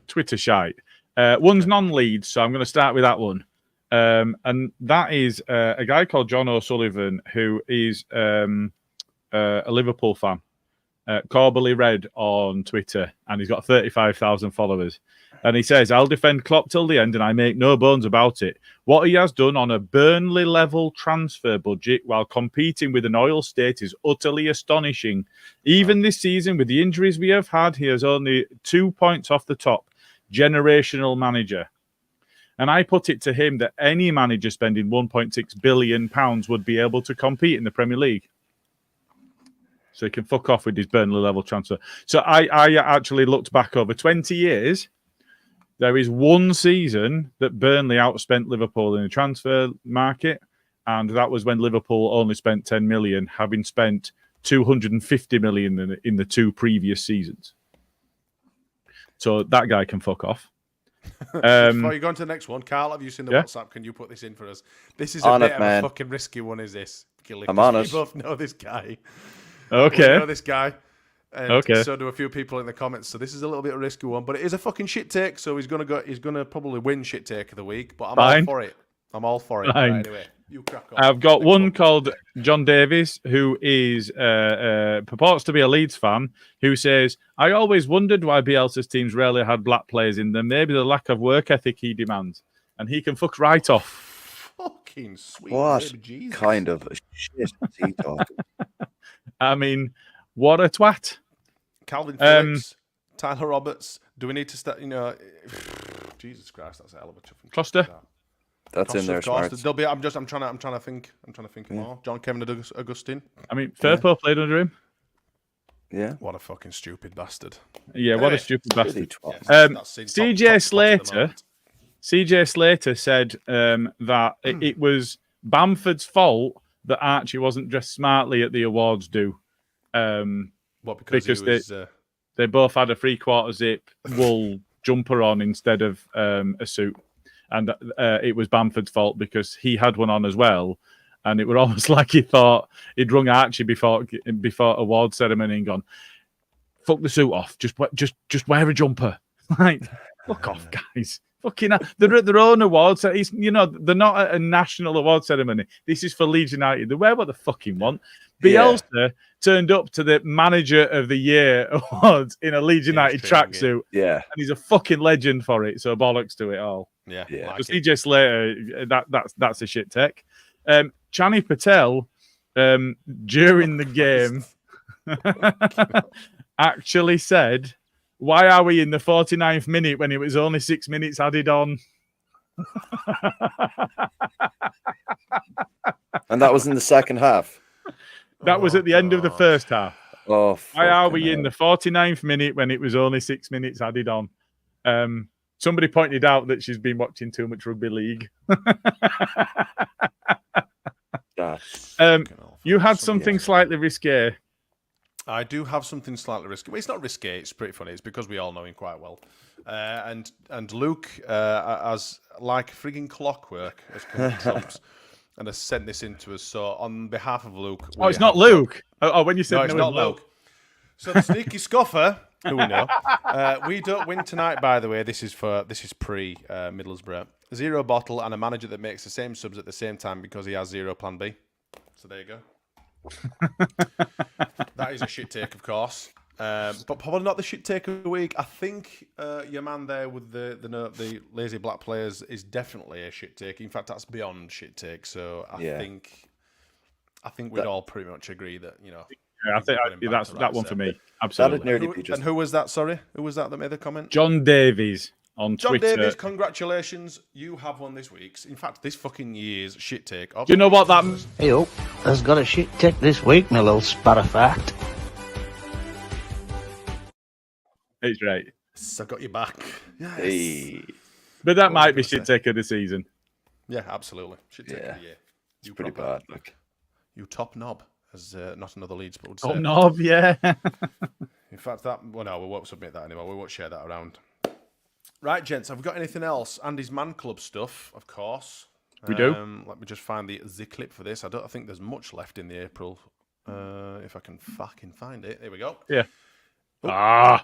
Twitter shite. One's non-Leeds, so I'm going to start with that one. And that is a guy called John O'Sullivan, who is a Liverpool fan. Corbally Red on Twitter, and he's got 35,000 followers. And he says, I'll defend Klopp till the end, and I make no bones about it. What he has done on a Burnley-level transfer budget while competing with an oil state is utterly astonishing. Even this season, with the injuries we have had, he has only 2 points off the top. Generational manager. And I put it to him that any manager spending £1.6 billion would be able to compete in the Premier League. So he can fuck off with his Burnley-level transfer. So I actually looked back over 20 years. There is one season that Burnley outspent Liverpool in the transfer market, and that was when Liverpool only spent 10 million, having spent 250 million in the 2 previous seasons. So that guy can fuck off. Before you go on to the next one, Carl, have you seen the WhatsApp? Can you put this in for us? This is a bit of a fucking risky one, is this? Gilly? I'm on it. We both know this guy. Okay. We know this guy. And so do a few people in the comments. So this is a little bit of a risky one, but it is a fucking shit take. So he's gonna probably win shit take of the week. But I'm all for it. Right, anyway, you crack on. I've got one called John Davies, who is purports to be a Leeds fan, who says, I always wondered why Bielsa's teams rarely had black players in them. Maybe the lack of work ethic he demands. And he can fuck right off. Fucking sweet. What Jesus. kind of shit is he talking? I mean, what a twat. Calvin Phillips, Tyler Roberts. Do we need to start, Jesus Christ, that's a hell of a chuffing. Costa. That's in there, Smart. There'll be, I'm trying to think more. John Kevin Augustine. I mean, Firpo played under him. Yeah. What a fucking stupid bastard. Yeah, what a stupid bastard. That's CJ Slater said that it was Bamford's fault that Archie wasn't dressed smartly at the awards do. Because they both had a 3/4 zip wool jumper on instead of a suit. And it was Bamford's fault because he had one on as well. And it was almost like he thought he'd rung Archie before award ceremony and gone, fuck the suit off. Just wear a jumper. Like, fuck off, guys. Fucking hell. They're at their own awards. They're not at a national award ceremony. This is for Leeds United. They wear what they fucking want. Bielsa turned up to the Manager of the Year awards in a Leeds United tracksuit. Yeah. And he's a fucking legend for it. So bollocks to it all. Yeah. So CJ Slater, that's a shit tech. Chani Patel, during the game, actually said, why are we in the 49th minute when it was only 6 minutes added on? And that was in the second half. That was at the end of the first half. Oh, why are we in the 49th minute when it was only 6 minutes added on? Somebody pointed out that she's been watching too much rugby league. You had something slightly risque. I do have something slightly risky. Well, it's not risky. It's pretty funny. It's because we all know him quite well. And Luke, as like frigging clockwork, has come to Trumps and has sent this in to us. So on behalf of Luke... Oh, it's not Luke. Oh, when you said no, it's not Luke. So the sneaky scoffer, who we know, we don't win tonight, by the way. This is pre Middlesbrough. 0 bottle and a manager that makes the same subs at the same time because he has 0 plan B. So there you go. That is a shit take, of course, but probably not the shit take of the week. I think your man there with the lazy black players is definitely a shit take. In fact, that's beyond shit take. So I think we'd all pretty much agree that Yeah, I think that's that one for me. Absolutely. And who was that? Sorry, who was that made the comment? John Davies on Twitter. John Davies, congratulations! You have won this week's. In fact, this fucking year's shit take. Do you know what that? Hey, has got a shit take this week, my little sparrow-fact. It's right. I got you back. Yes. Hey. But that might be shit take of the season. Yeah, absolutely. Shit take of the year. It's pretty bad. Like you top knob, as not another Leeds but would say. Top knob, yeah. In fact, we won't submit that anymore. We won't share that around. Right, gents, have we got anything else? Andy's Man Club stuff, of course. We do. Let me just find the clip for this. I don't think there's much left in the April If I can fucking find it. There we go. Yeah. Oh.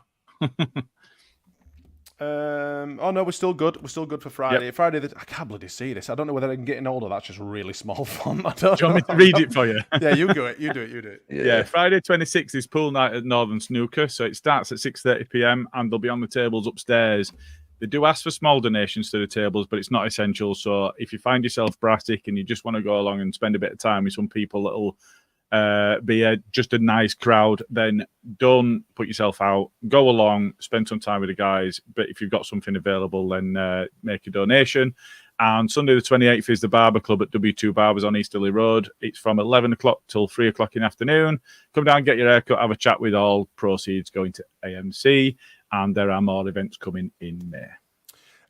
Oh no, we're still good. We're still good for Friday. Yep. Friday, I can't bloody see this. I don't know whether I'm getting older. That's just really small font. I don't Do you know. want me to read it for you? Yeah, you do it. You do it. Yeah, Friday 26th is pool night at Northern Snooker. So it starts at 6:30 p.m. and they'll be on the tables upstairs. They do ask for small donations to the tables, but it's not essential. So if you find yourself brassic and you just want to go along and spend a bit of time with some people that'll be just a nice crowd, then don't put yourself out. Go along, spend some time with the guys. But if you've got something available, then make a donation. And Sunday the 28th is the Barber Club at W2 Barbers on Easterly Road. It's from 11 o'clock till 3 o'clock in the afternoon. Come down, get your haircut, have a chat with all proceeds going to AMC. And there are more events coming in May.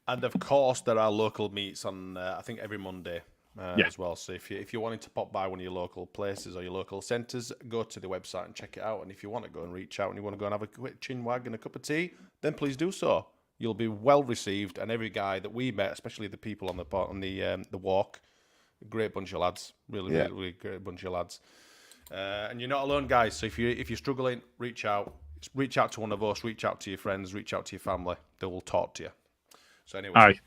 And of course, there are local meets on, I think, every Monday as well. So if you're wanting to pop by one of your local places or your local centres, go to the website and check it out. And if you want to go and reach out and you want to go and have a quick chin wag and a cup of tea, then please do so. You'll be well received. And every guy that we met, especially the people on the walk, great bunch of lads. Really great bunch of lads. And you're not alone, guys. So if you're struggling, reach out. Reach out to one of us. Reach out to your friends. Reach out to your family. They will talk to you. So anyway. Aye.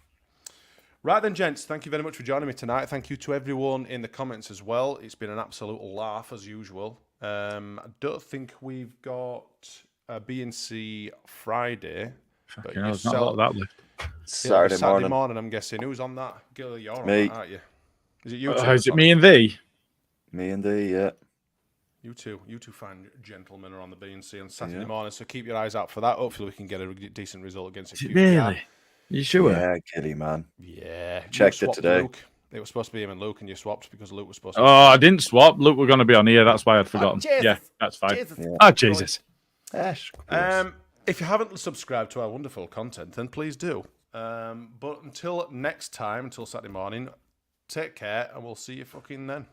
Right then, gents, thank you very much for joining me tonight. Thank you to everyone in the comments as well. It's been an absolute laugh, as usual. I don't think we've got a B&C Friday. But there's not a lot of that left. Saturday morning, I'm guessing. Who's on that? Gilly, you're on Me. that, aren't you? Is it you two? Is it me and thee? Me and thee, yeah. You two fine gentlemen are on the B&C on Saturday morning, so keep your eyes out for that. Hopefully we can get a decent result against QPR. Really? You sure? Yeah, Gilly, man. Yeah. Checked it today. Luke. It was supposed to be him and Luke, and you swapped because Luke was supposed to. Oh, I didn't swap. Luke, we're going to be on here. That's why I'd forgotten. Yeah, that's fine. Jesus. If you haven't subscribed to our wonderful content, then please do. But until next time, until Saturday morning, take care, and we'll see you fucking then.